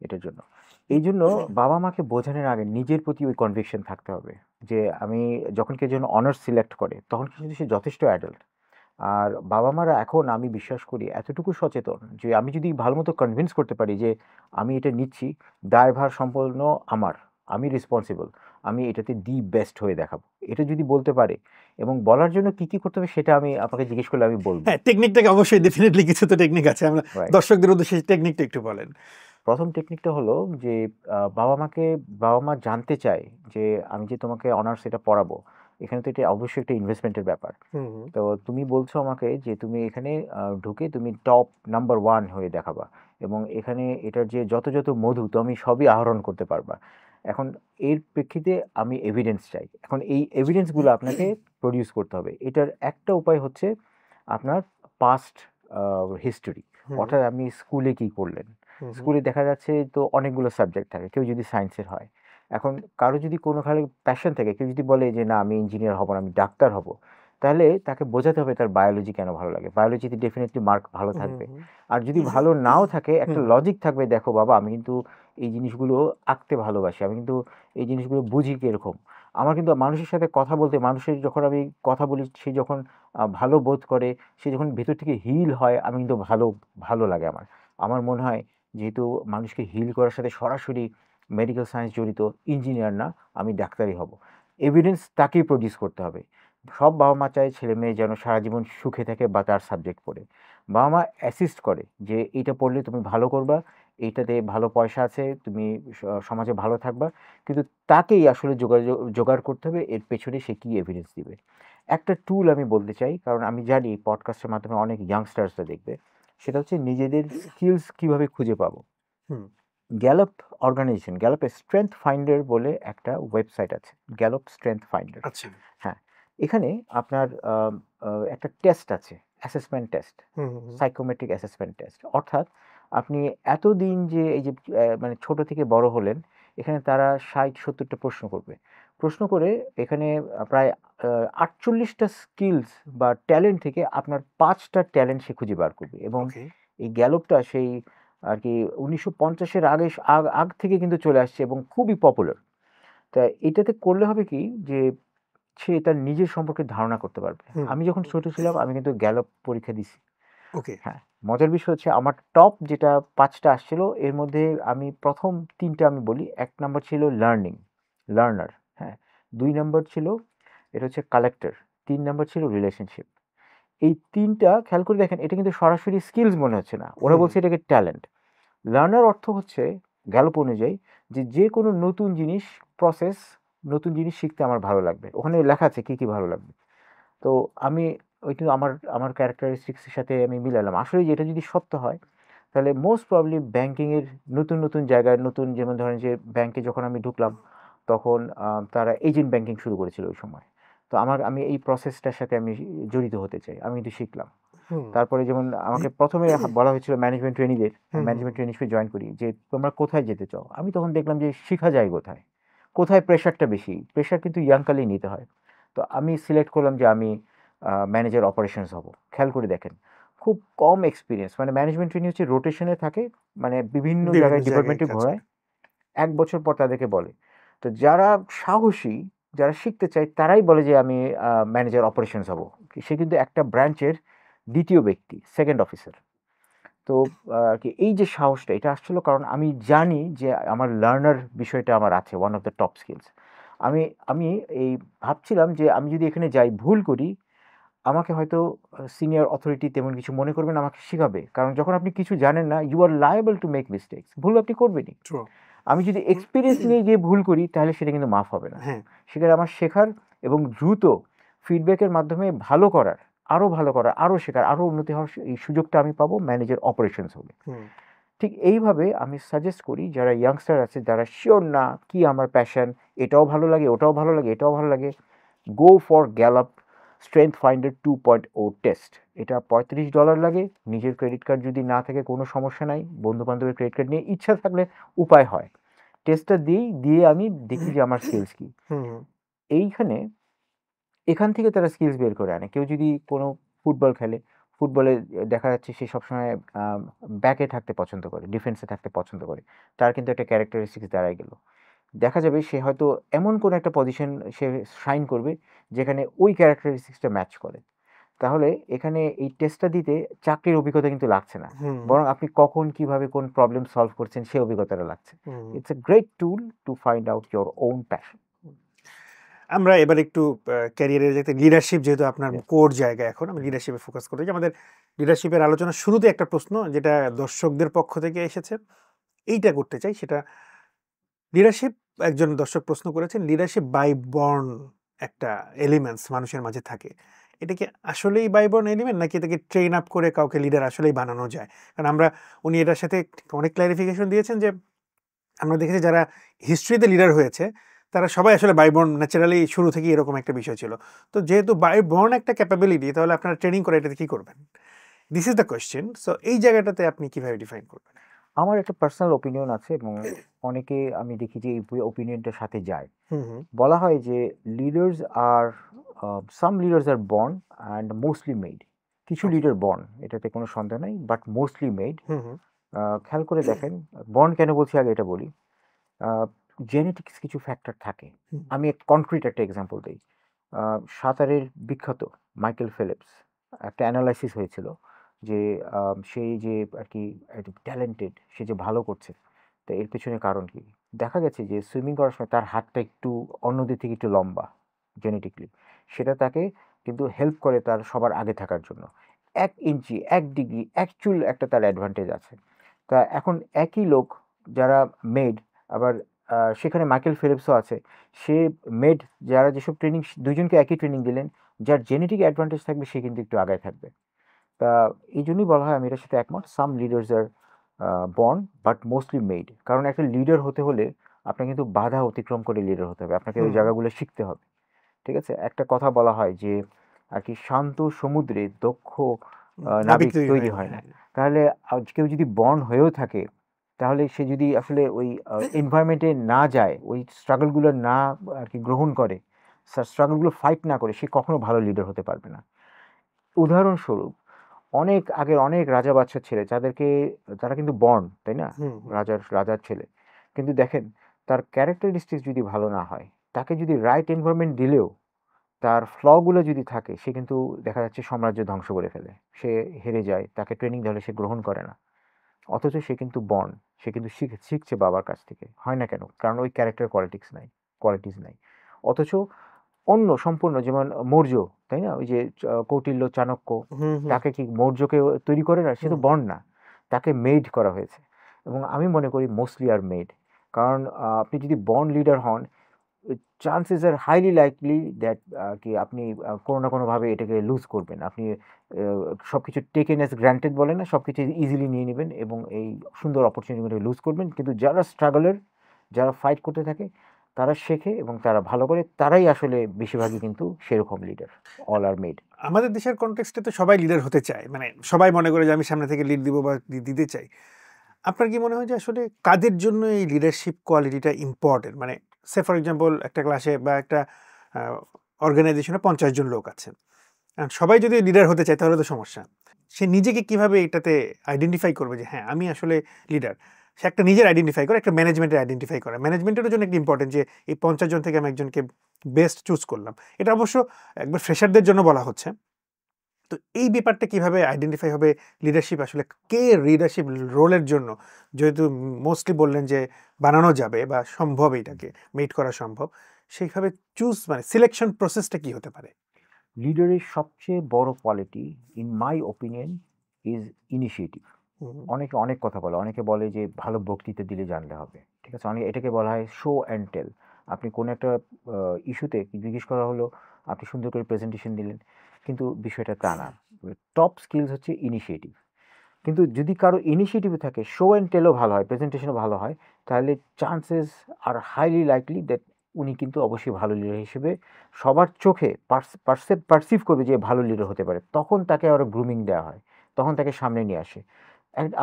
এটার জন্য। এইজন্য বাবা-মাকে বোঝানোর আগে নিজের প্রতি ওই কনভিকশন থাকতে হবে যে আমি যখন কেউ যেন অনার্স সিলেক্ট করে তখন কিন্তু সে যথেষ্ট অ্যাডাল্ট। আর বাবা-মারা এখন আমি বিশ্বাস করি এতটুকু সচেতন যে আমি যদি ভালোমতো কনভিন্স করতে পারি যে আমি এটা নিচ্ছি, দায়ভার সম্পূর্ণ আমার। আমি রেসপন্সিবল। আমি এটাতে দি বেস্ট হয়ে দেখাবো। এটা যদি বলতে পারে এবং বলার জন্য কি করতে হবে সেটা আমি আপনাকে জিজ্ঞেস করলে আমি বলব। হ্যাঁ, টেকনিকটাকে অবশ্যই ডেফিনিটলি কিছু তো টেকনিক আছে। আমরা রাইট। দর্শকদের উদ্দেশ্যে টেকনিকটা একটু বলেন। ১ম টেকনিকটা হলো যে বাবা-মা জানতে চায় যে আমি যে তোমাকে অনার্স এটা পড়াবো, এখানে তো এটা অবশ্যই একটা ইনভেস্টমেন্টের ব্যাপার। হুম, হুম। তো তুমি বলছো আমাকে যে তুমি এখানে ঢুকে তুমি টপ নাম্বার 1 হয়ে দেখাবা, এবং এখানে এটার যে যত মধু তুমি সবই আহরণ করতে পারবা। এখন এর প্রেক্ষিতে আমি এভিডেন্স চাই। এখন এই এভিডেন্সগুলো আপনাকে প্রডিউস করতে হবে। এটার একটা উপায় হচ্ছে আপনার পাস্ট হিস্টোরি। হুম, অর্থাৎ আপনি স্কুলে কি করলেন? হুম, হুম, স্কুলে দেখা যাচ্ছে তো অনেকগুলো সাবজেক্ট থাকে। কেউ যদি সায়েন্সের হয়। এখন কারো যদি কোনোখানে প্যাশন থাকে, কেউ যদি বলে যে, "না, আমি ইঞ্জিনিয়ার হব না, আমি ডাক্তার হব।" তাহলে তাকে বোঝাতে হবে তার বায়োলজি কেন ভালো লাগে। বায়োলজিতে ডেফিনিটলি মার্ক ভালো হুম, থাকবে। হুম, আর যদি ভালো নাও থাকে, একটা হুম, লজিক থাকবে, "দেখো বাবা, আমি কিন্তু এই জিনিসগুলো আঁকতে ভালোবাসি। আমি কিন্তু এই জিনিসগুলো বুঝি কিরকম। আমার কিন্তু মানুষের সাথে কথা বলতে, মানুষের যখন আমি কথা বলি, সে যখন ভালো বোধ করে, সে যখন ভেতর থেকে হিল হয়, আমি কিন্তু ভালো লাগে আমার।" আমার মনে হয় যেহেতু মানুষকে হিল করার সাথে সরাসরি মেডিকেল সায়েন্স জড়িত, ইঞ্জিনিয়ার না, আমি ডাক্তারই হব। এভিডেন্স তাকেই প্রডিউস করতে হবে। সব বাবা-মা চায় ছেলে-মেয়ে যেন সারা জীবন সুখে থাকে বা তার সাবজেক্ট পড়ে। বাবা-মা অ্যাসিস্ট করে যে এইটা পড়লে তুমি ভালো করবা, এইটাতে ভালো পয়সা আছে, তুমি সমাজে ভালো থাকবা, কিন্তু তাকেই আসলে জোগাড় করতে হবে এর পেছনে সে কি এভিডেন্স দিবে। একটা টুল আমি বলতে চাই, কারণ আমি জানি পডকাস্টের মাধ্যমে অনেক ইয়াংস্টার্সরা দেখবে, সেটা হচ্ছে নিজেদের স্কিলস কিভাবে খুঁজে পাবো। হুম। গ্যালপ অর্গানাইজেশন, গ্যালপের স্ট্রেংথ ফাইন্ডার বলে একটা ওয়েবসাইট আছে, গ্যালপ স্ট্রেংথ ফাইন্ডার। আচ্ছা। হ্যাঁ, এখানে আপনার একটা টেস্ট আছে, assessment test, hmm, hmm, hmm. Psychometric assessment test. অর্থাৎ আপনি এতদিন যে এই যে মানে ছোট থেকে বড় হলেন, এখানে তারা 60-70টা প্রশ্ন করবে। প্রশ্ন করে এখানে প্রায় 48টা স্কিলস বা ট্যালেন্ট থেকে আপনার 5টা ট্যালেন্ট সে খুঁজে বার করবে। এবং ওকে। এই গ্যালপটা সেই আর কি 1950-এর আগ থেকে কিন্তু চলে আসছে এবং খুবই পপুলার। তা এটাতে করলে হবে কি যে সে তার নিজের সম্পর্কে ধারণা করতে পারবে। হুম। আমি যখন ছোট ছিলাম আমি কিন্তু গ্যালপ পরীক্ষা দিছি। ওকে। হ্যাঁ, মজার বিষয় হচ্ছে আমার টপ যেটা 5টা আসছিল এর মধ্যে আমি ১ম ৩টা আমি বলি। ১ নাম্বার ছিল লার্নার, হ্যাঁ। ২ নাম্বার ছিল এটা হচ্ছে কালেক্টর। ৩ নাম্বার ছিল রিলেশনশিপ। এই ৩টা খেয়াল করে দেখেন, এটা কিন্তু সরাসরি স্কিলস মনে হচ্ছে না। ওরা হুম। বলছে এটাকে ট্যালেন্ট। লার্নার অর্থ হচ্ছে গ্যালপ অনুযায়ী যে কোনো নতুন জিনিস, প্রসেস, নতুন জিনিস শিখতে আমার ভালো লাগবে। ওখানে লেখা আছে কি ভালো লাগবে। তো আমি ওইটা আমার আমার ক্যারেক্টারিস্টিক্স এর সাথে আমি মিলালাম। আসলেই এটা যদি সত্য হয়, তাহলে মোস্ট প্রবাবলি ব্যাংকিং এর নতুন জায়গায় নতুন, যেমন ধরেন যে ব্যাংকে যখন আমি ঢুকলাম, তখন তারা এজেন্ট ব্যাংকিং শুরু করেছিল ওই সময়। তো আমি এই প্রসেসটার সাথে আমি জড়িত হতে চাই। আমি কিন্তু শিখলাম। হুম। তারপরে যেমন আমাকে ১ম এ বলা হয়েছিল ম্যানেজমেন্ট ট্রেনিদের, হুম, হুম, ম্যানেজমেন্ট হুম। ট্রেনিশিপে জয়েন করি যে, "তোমরা কোথায় যেতে চাও?" আমি তখন দেখলাম যে শিখা যায় কোথায়? কোথায় প্রেশারটা বেশি? প্রেশার কিন্তু ইয়াং কালেই নিতে হয়। তো আমি সিলেক্ট করলাম যে আমি ম্যানেজার অপারেশনস হব। খেয়াল করে দেখেন, খুব কম এক্সপেরিয়েন্স, মানে ম্যানেজমেন্ট ট্রেনি হচ্ছে রোটেশনে থাকে, মানে বিভিন্ন বিভিন্ন জায়গায় জায়গায় ডিপার্টমেন্টে কাজ ঘোরায়। করে। ১ বছর পর তাদেরকে বলে। তো যারা সাহসী, যারা শিখতে চায় তারাই বলে যে আমি ম্যানেজার অপারেশনস হব। সে কিন্তু একটা ব্রাঞ্চের ২য় ব্যক্তি, 2nd অফিসার। তো কি এই যে সাহসটা, এটা আসছিল কারণ আমি জানি যে আমার লার্নার বিষয়টা আমার আছে, one of the top skills. আমি আমি এই ভাবছিলাম যে আমি যদি এখানে যাই, ভুল করি, আমাকে হয়তো সিনিয়র অথরিটি তেমন কিছু মনে করবে না, আমাকে শিখাবে। কারণ যখন আপনি কিছু জানেন না, you are liable to make mistakes. ভুল আপনি করবেনই। ট্রু। আমি যদি এক্সপেরিয়েন্স নিয়ে গিয়ে ভুল করি, তাহলে সেটা কিন্তু মাফ হবে না। হ্যাঁ। সেখানে আমার শেখার এবং দ্রুত ফিডব্যাকের মাধ্যমে ভালো করার, ভালো করার, আরও শেখার, আরও উন্নতি হওয়ার এই সুযোগটা আমি পাবো ম্যানেজার অপারেশনস হলে। হুম। ঠিক এইভাবে আমি সাজেস্ট করি যারা ইয়াংস্টার আছে, যারা শিওর না কি আমার প্যাশন, এটাও ভালো লাগে, ওটাও ভালো লাগে, এটাও ভালো লাগে, go for gallop strength finder 2.0 test. এটা $35 লাগে। নিজের ক্রেডিট কার্ড যদি না থাকে কোনো সমস্যা নাই, বন্ধু বান্ধবের ক্রেডিট কার্ড নিয়ে ইচ্ছা থাকলে উপায় হয়। টেস্টটা দিয়ে আমি দেখি যে আমার স্কিলস কি। হুম। এইখানে এখান থেকে তারা স্কিলস বের করে আনে। কেউ যদি কোনো ফুটবল খেলে, ফুটবলে দেখা যাচ্ছে সে সবসময় আ ব্যাকে থাকতে পছন্দ করে, ডিফেন্সে থাকতে পছন্দ করে। তার কিন্তু একটা ক্যারেক্টারিস্টিক্স দাঁড়ায় গেল। দেখা যাবে সে হয়তো এমন কোনো একটা পজিশন সে শাইন করবে যেখানে ওই ক্যারেক্টারিস্টিক্সটা ম্যাচ করে। তাহলে এখানে এই টেস্টটা দিতে চাকরির অভিজ্ঞতা কিন্তু লাগছে না। হুম। বরং আপনি কখন কিভাবে কোন প্রবলেম সলভ করছেন সেই অভিজ্ঞতাটা লাগছে। Hmm. It's a great tool to find out your own passion. আমরা এবার একটু ক্যারিয়ারের যাতে লিডারশিপ, যেহেতু আপনার ইয়েস। কোর জায়গা, এখন আমি লিডারশিপে ফোকাস করতে চাই। আমাদের লিডারশিপের আলোচনার শুরুতে একটা প্রশ্ন যেটা দর্শকদের পক্ষ থেকে এসেছে, এইটা করতে চাই। সেটা লিডারশিপ, একজন দর্শক প্রশ্ন করেছেন, লিডারশিপ বাই বর্ন একটা এলিমেন্টস মানুষের মাঝে থাকে। এটা কি আসলেই বাই বর্ন এলিমেন্ট, নাকি এটাকে ট্রেন আপ করে কাউকে লিডার আসলেই বানানো যায়? কারণ উনি এটার সাথে অনেক ক্লারিফিকেশন দিয়েছেন যে আমরা দেখেছি যারা হিস্ট্রিতে লিডার হয়েছে তারা সবাই আসলে বাই বর্ন, ন্যাচারালি শুরু থেকেই এরকম একটা বিষয় ছিল। তো যেহেতু বাই বর্ন একটা ক্যাপাবিলিটি, তাহলে আপনারা ট্রেনিং করে এটাতে কি করবেন? This is the question. So এই জায়গাটাতে আপনি কিভাবে ডিফাইন করবেন? আমার একটা পার্সোনাল ওপিনিয়ন আছে এবং অনেকে আমি দেখি যে এই ওপিনিয়নটার সাথে যায়। হুম, হুম। বলা হয় যে leaders R some leaders are born and mostly made. কিছু ওকে। লিডার বর্ন, এটাতে কোনো সন্দেহ নাই, বাট মোস্টলি মেড। হুম, হুম। খেয়াল করে দেখেন, বর্ন কেন বলছি আগে এটা বলি। জেনেটিক্স কিছু ফ্যাক্টর থাকে। হুম। আমি কনক্রিট একটা এক্সাম্পল দিই। সাঁতারের বিখ্যাত মাইকেল ফেলিপস, একটা অ্যানালাইসিস হয়েছিল যে সেই যে আর কি ট্যালেন্টেড, সে যে ভালো করছে, তো এর পেছনে কারণ কি? দেখা গেছে যে সুইমিং করার সময় তার হাতটা একটু অন্যদের থেকে একটু লম্বা, জেনেটিকলি। সেটা তাকে কিন্তু হেল্প করে তার সবার আগে থাকার জন্য। ১ ইঞ্চি, ১ ডিগ্রি, ১ চুল একটা তার অ্যাডভান্টেজ আছে। তা এখন একই লোক যারা মেড, আবার সেখানে মাইকেল ফিলিপসও আছে, সে মেড যারা যেসব ট্রেনিং, দুজনকে একই ট্রেনিং দিলেন, যার জেনেটিক অ্যাডভান্টেজ থাকবে সে কিন্তু একটু আগায় থাকবে। তা এই জন্যই বলা হয়, আমি এটার সাথে একমত, some leaders are born but mostly made. কারণ একটা লিডার হতে হলে আপনাকে কিন্তু বাধা অতিক্রম করে লিডার হতে হবে, আপনাকে ওই হুম জায়গাগুলো শিখতে হবে। ঠিক আছে, একটা কথা বলা হয় যে আর কি, শান্ত সমুদ্রে দক্ষ নাবিক নাবিক তৈরি তৈরি হয় না, হয় না। হ্যাঁ। তাহলে কেউ যদি বর্ন হয়েও থাকে, তাহলে সে যদি আসলে ওই এনভায়রনমেন্টে না যায়, ওই স্ট্রাগলগুলো না আর কি গ্রহণ করে, স্ট্রাগলগুলো ফাইট না করে, সে কখনো ভালো লিডার হতে পারবে না। উদাহরণস্বরূপ, অনেক আগের অনেক রাজা বাদশার ছেলে, যাদেরকে, তারা কিন্তু বর্ন, তাই না, হুম হুম রাজার ছেলে, কিন্তু দেখেন তার ক্যারেক্টারিস্টিক্স যদি ভালো না হয়, তাকে যদি রাইট এনভায়রনমেন্ট দিলেও তার ফ্লগুলো যদি থাকে, সে কিন্তু দেখা যাচ্ছে সাম্রাজ্য ধ্বংস করে ফেলে, সে হেরে যায়, তাকে ট্রেনিং দিলে সে গ্রহণ করে না। অথচ সে কিন্তু বর্ন, সে কিন্তু শিখছে বাবার কাছ থেকে। হয় না কেন? কারণ ওই ক্যারেক্টার কোয়ালিটিস নাই। অথচ অন্য সম্পূর্ণ, যেমন মৌর্য, তাই না, ওই যে কৌটিল্য, চাণক্য, হুম হুম তাকে কি মৌর্যকে তৈরি করে না? সে তো হুম বর্ন না, তাকে মেড করা হয়েছে। এবং আমি মনে করি মোস্টলি আর মেড। কারণ আপনি যদি বর্ন লিডার হন, chances are highly likely that কি আপনি কোনো না কোনোভাবে এটাকে লুজ করবেন। আপনি সব কিছু টেকেন অ্যাজ গ্রান্টেড বলে না, সব কিছু ইজিলি নিয়ে নেবেন এবং এই সুন্দর অপরচুনিটিগুলো লুজ করবেন। কিন্তু যারা স্ট্রাগলের, যারা ফাইট করতে থাকে, তারা শেখে এবং তারা ভালো করে, তারাই আসলে বেশিরভাগই কিন্তু সেরকম লিডার। All are made. আমাদের দেশের কনটেক্সটে তো সবাই লিডার হতে চায়, মানে সবাই মনে করে যে আমি সামনে থেকে লিড দিব বা দিতে চাই। আপনার কি মনে হয় যে আসলে কাদের জন্য এই লিডারশিপ কোয়ালিটিটা ইম্পর্টেন্ট? মানে সে ফর এক্সাম্পল একটা ক্লাসে বা একটা অর্গানাইজেশনে 50 জন লোক আছে, আর সবাই যদি লিডার হতে চায় তাহলে তো সমস্যা। সে নিজেকে কিভাবে এটাতে আইডেন্টিফাই করবে যে হ্যাঁ আমি আসলে লিডার? সে একটা নিজের আইডেন্টিফাই করে, একটা ম্যানেজমেন্টের আইডেন্টিফাই করে। ম্যানেজমেন্টের জন্য একটা ইম্পর্টেন্ট যে এই 50 জন থেকে আমি একজনকে বেস্ট চুজ করলাম। এটা অবশ্য একবার ফ্রেশারদের জন্য বলা হচ্ছে। তো এই ব্যাপারটা কিভাবে আইডেন্টিফাই হবে লিডারশিপ আসলে কে লিডারশিপ রোলের জন্য? যেহেতু মোস্টলি বললেন যে বানানো যাবে বা সম্ভব, এটাকে মেট করা সম্ভব, সেইভাবে চুজ মানে সিলেকশন প্রসেসটা কি হতে পারে? লিডারের সবচেয়ে বড় quality, in my opinion, is initiative. Hmm অনেকে অনেক কথা বলে, অনেকে বলে যে ভালো বক্তৃতা দিলে জানলে হবে, ঠিক আছে, অনেকে এটাকে বলা হয় শো অ্যান্ড টেল। আপনি কোনো একটা ইস্যুতে জিজ্ঞেস করা হলো, আপনি সুন্দর করে প্রেজেন্টেশন দিলেন, কিন্তু বিষয়টা তা না। টপ স্কিলস হচ্ছে ইনিশিয়েটিভ। কিন্তু যদি কারো ইনিশিয়েটিভ থাকে, শো অ্যান্ড টেলও ভালো হয়, প্রেজেন্টেশনও ভালো হয়, তাহলে chances are highly likely that উনি কিন্তু অবশ্যই ভালো লিডার হিসেবে সবার চোখে পারসিভ করবে যে ভালো লিডার হতে পারে। তখন তাকে আরও গ্রুমিং দেওয়া হয়, তখন তাকে সামনে নিয়ে আসে।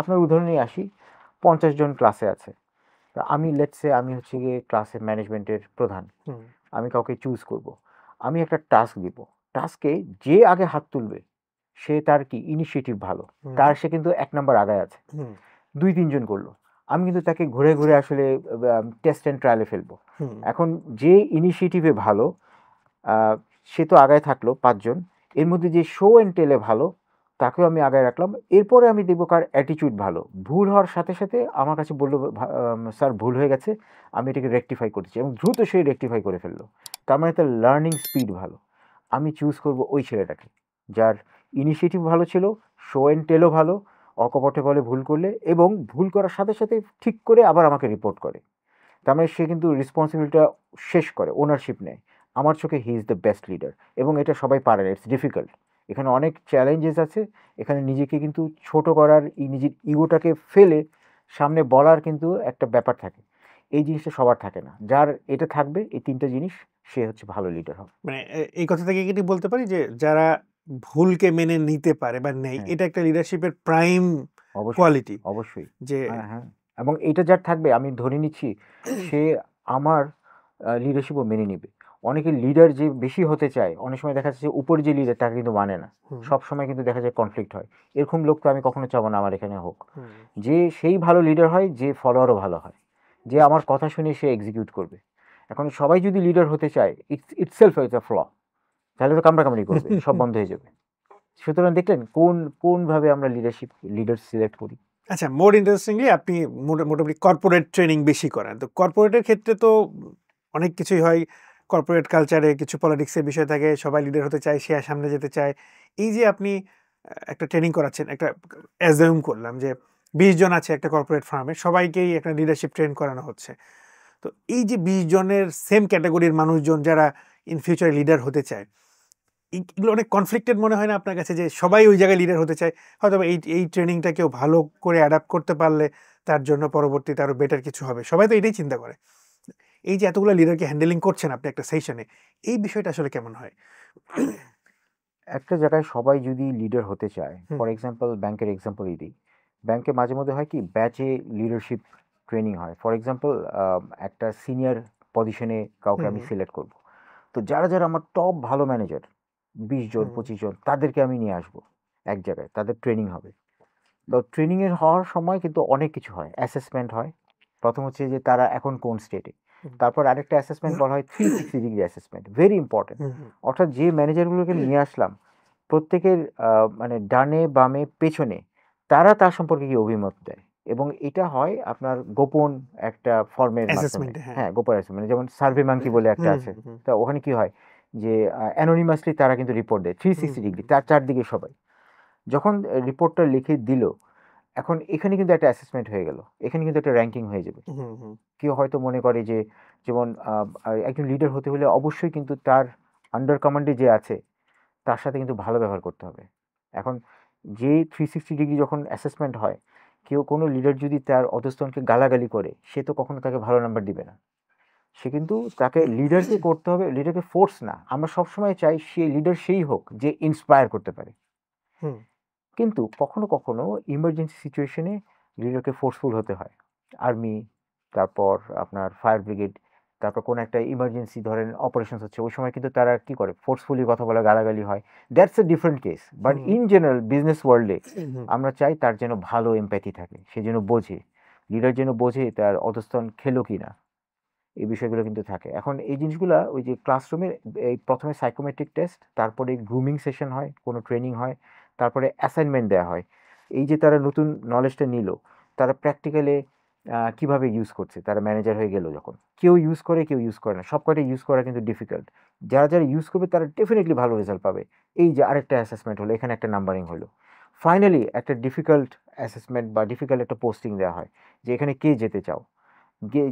আপনার উদাহরণে আসি, 50 জন ক্লাসে আছে, তা আমি লেটসে আমি হচ্ছে গিয়ে ক্লাসের ম্যানেজমেন্টের প্রধান, হুম আমি কাউকে চুজ করব। আমি একটা টাস্ক দিব, টাস্কে যে আগে হাত তুলবে সে, তার কি ইনিশিয়েটিভ ভালো, হুম তার সে কিন্তু 1 নাম্বার আগায় আছে। হুম 2-3 জন করলো, আমি কিন্তু তাকে ঘুরে ঘুরে আসলে টেস্ট অ্যান্ড ট্রায়ালে ফেলবো। হুম এখন যে ইনিশিয়েটিভে ভালো, আহ, সে তো আগায় থাকলো 5 জন, এর মধ্যে যে শো অ্যান্ড টেলে ভালো, তাকেও আমি আগায় রাখলাম। এরপরে আমি দেখবো কার অ্যাটিটিউড ভালো। ভুল হওয়ার সাথে সাথে আমার কাছে বললো, স্যার ভুল হয়ে গেছে, আমি এটাকে রেকটিফাই করতেছি, এবং দ্রুত সে রেকটিফাই করে ফেললো। তার মানে তার লার্নিং স্পিড ভালো। আমি চুজ করব ওই ছেলেটাকে, যার ইনিশিয়েটিভ ভালো ছিল, শো অ্যান্ড টেলও ভালো, অকপটে বলে ভুল করলে, এবং ভুল করার সাথে সাথে ঠিক করে আবার আমাকে রিপোর্ট করে। তার মানে সে কিন্তু রেসপন্সিবিলিটিটা শেষ করে, ওনারশিপ নেয়। আমার চোখে he is the best leader, এবং এটা সবাই পারে না, ইটস ডিফিকাল্ট। এখানে অনেক চ্যালেঞ্জেস আছে, এখানে নিজেকে কিন্তু ছোট করার, নিজের ইগোটাকে ফেলে সামনে বলার কিন্তু একটা ব্যাপার থাকে। এই জিনিসটা সবার থাকে না, যার এটা থাকবে, এই 3টা জিনিস, সে হচ্ছে ভালো লিডার হবে। মানে এই কথা থেকে কি বলতে পারি যে যারা ভুলকে মেনে নিতে পারে বা নেই, হ্যাঁ, এটা একটা লিডারশিপের প্রাইম অবশ্যই, কোয়ালিটি। অবশ্যই। যে হ্যাঁ, হ্যাঁ। এবং এটা যার থাকবে, আমি ধরে নিচ্ছি সে আমার লিডারশিপও মেনে নিবে। অনেকে লিডার যে বেশি হতে চায়, অনেক সময় দেখা যাচ্ছে উপরে যে লিডার তাকে কিন্তু মানে না। হুম সব সময় কিন্তু দেখা যায় কনফ্লিক্ট হয়। এরকম লোক তো আমি কখনো চাবো না আমার এখানে হোক। হুম যে সেই ভালো লিডার হয়, যে ফলোয়ারও ভালো হয়, যে আমার কথা শুনে সে এক্সিকিউট করবে। এখন সবাই যদি লিডার হতে চায়, ইটসেলফ ইটস আ ফ্ল, তাহলে তো কামড়াকামড়ি করবে, সব বন্ধ হয়ে যাবে। সুতরাং দেখলেন কোনভাবে আমরা লিডার সিলেক্ট করি। আচ্ছা, মোর ইন্টারেস্টিংলি আপনি মোটামুটি কর্পোরেট ট্রেনিং বেশি করেন। তো কর্পোরেটের ক্ষেত্রে তো অনেক কিছুই হয়। কর্পোরেট কালচারে কিছু পলিটিক্সের বিষয় থাকে, সবাই লিডার হতে চায়, সে সামনে যেতে চায়। এই যে আপনি একটা ট্রেনিং করাচ্ছেন, একটা অ্যাজিউম করলাম যে 20 জন আছে একটা কর্পোরেট ফার্মে, সবাইকেই একটা লিডারশিপ ট্রেন করানো হচ্ছে। তো এই যে 20 জনের সেম ক্যাটাগরির মানুষজন যারা ইন ফিউচারে লিডার হতে চায়, এগুলো অনেক কনফ্লিক্টেড মনে হয় না আপনার কাছে, যে সবাই ওই জায়গায় লিডার হতে চায়, হয়তো এই ট্রেনিংটা কেউ ভালো করে অ্যাডাপ্ট করতে পারলে তার জন্য পরবর্তীতে আরো বেটার কিছু হবে, সবাই তো এটাই চিন্তা করে। এই যে এতগুলো লিডারকে হ্যান্ডেলিং করছেন আপনি একটা সেশনে, এই বিষয়টা আসলে কেমন হয়? একটা জায়গায় সবাই যদি লিডার হতে চায়, হুম, ফর এক্সাম্পল ব্যাংকের এক্সাম্পলই দিই, ব্যাংকে মাঝে মধ্যে হয় কি ব্যাচে লিডারশিপ ট্রেনিং হয়। ফর এক্সাম্পল একটা সিনিয়র পজিশনে কাউকে হুম, আমি হুম, সিলেক্ট করব, তো যারা যারা আমার টপ ভালো ম্যানেজার 20 জন হুম, 25 জন তাদেরকে আমি নিয়ে আসবো এক জায়গায়, তাদের ট্রেনিং হবে। তো ট্রেনিংয়ের হওয়ার সময় কিন্তু অনেক কিছু হয়, অ্যাসেসমেন্ট হয়। প্রথম হচ্ছে যে তারা এখন কোন স্টেটে, হুম, তারপর আরেকটা অ্যাসেসমেন্ট বলা হয় 360 ডিগ্রি অ্যাসেসমেন্ট, ভেরি ইম্পর্টেন্ট। হুম, হুম, অর্থাৎ যে ম্যানেজারগুলোকে নিয়ে আসলাম প্রত্যেকের মানে ডানে বামে পেছনে তারা তার সম্পর্কে কি অভিমত দেয়, এবং এটা হয় আপনার গোপন একটা ফর্মের মাধ্যমে। অ্যাসেসমেন্টে, হ্যাঁ। হ্যাঁ, গোপন অ্যাসেসমেন্ট, যেমন সার্ভে মাঙ্কি বলে একটা হুম, আছে। হুম, হুম, তা ওখানে কি হয় যে অ্যানোনিমাসলি তারা কিন্তু রিপোর্ট দেয় থ্রি হুম, সিক্সটি হুম, ডিগ্রি তার চারদিকে সবাই যখন রিপোর্টটা লিখে দিল, এখন এখানে কিন্তু একটা অ্যাসেসমেন্ট হয়ে গেল, এখানে কিন্তু একটা র্যাঙ্কিং হয়ে যাবে। হুম, হুম, কেউ হয়তো মনে করে যে, যেমন একজন লিডার হতে হলে অবশ্যই কিন্তু তার আন্ডার কমান্ডে যে আছে তার সাথে কিন্তু ভালো ব্যবহার করতে হবে। এখন যে 360 ডিগ্রি যখন অ্যাসেসমেন্ট হয়, কেউ কোনো লিডার যদি তার অধস্তনকে গালাগালি করে, সে তো কখনো তাকে ভালো নাম্বার দিবে না। সে কিন্তু তাকে লিডারকে করতে হবে, লিডারকে ফোর্স না। আমরা সবসময় চাই সে লিডার সেই হোক যে ইন্সপায়ার করতে পারে। হুম, কিন্তু কখনো কখনো ইমার্জেন্সি সিচুয়েশনে লিডারকে ফোর্সফুল হতে হয়। আর্মি, তারপর আপনার ফায়ার ব্রিগেড, তারপর কোনো একটা ইমার্জেন্সি ধরেন অপারেশন হচ্ছে, ওই সময় কিন্তু তারা কি করে, ফোর্সফুলি কথা বলা, গালাগালি হয়। That's a different case, but hmm, in general business ওয়ার্ল্ডে হুম, আমরা চাই তার যেন ভালো এমপ্যাথি থাকে, সে যেন বোঝে, লিডার যেন বোঝে তার অধস্তন খেলো কিনা, এই বিষয়গুলো কিন্তু থাকে। এখন এই জিনিসগুলা ওই যে ক্লাসরুমে এই প্রথমে সাইকোমেট্রিক টেস্ট, তারপরে গ্রুমিং সেশন হয়, কোনো ট্রেনিং হয়, তারপরে অ্যাসাইনমেন্ট দেওয়া হয়। এই যে তারা নতুন নলেজটা নিল, তারা প্র্যাকটিক্যালে কিভাবে ইউজ করছে, তারা ম্যানেজার হয়ে গেল যখন, কেউ ইউজ করে কেউ ইউজ করে না, সব কয়টা ইউজ করা কিন্তু ডিফিকাল্ট। যারা যারা ইউজ করবে তারা ডেফিনেটলি ভালো রেজাল্ট পাবে। এই যে আরেকটা অ্যাসেসমেন্ট হলো, এখানে একটা নাম্বারিং হলো, ফাইনালি একটা ডিফিকাল্ট অ্যাসেসমেন্ট বা ডিফিকাল্ট একটা পোস্টিং দেওয়া হয়, যে এখানে কে যেতে চাও,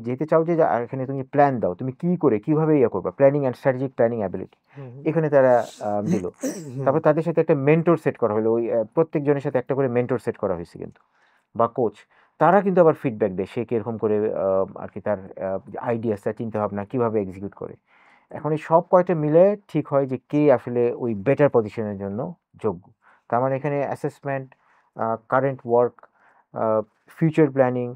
যেতে চাও যে আর এখানে তুমি প্ল্যান দাও, তুমি কি করে কিভাবে ইয়ে করবে, planning and strategic planning ability, hmm, এখানে তারা দিল। হুম, তারপর তাদের সাথে একটা মেন্টর সেট করা হলো, ওই প্রত্যেকজনের সাথে একটা করে মেন্টর সেট করা হয়েছে কিন্তু, বা কোচ। তারা কিন্তু আবার ফিডব্যাক দেয় সে কিরকম করে আর কি তার আইডিয়াসটা চিন্তা ভাবনা কীভাবে এক্সিকিউট করে। এখন এই সব কয়টা মিলে ঠিক হয় যে কে আসলে ওই বেটার পজিশনের জন্য যোগ্য। তার মানে এখানে assessment, current work, future planning,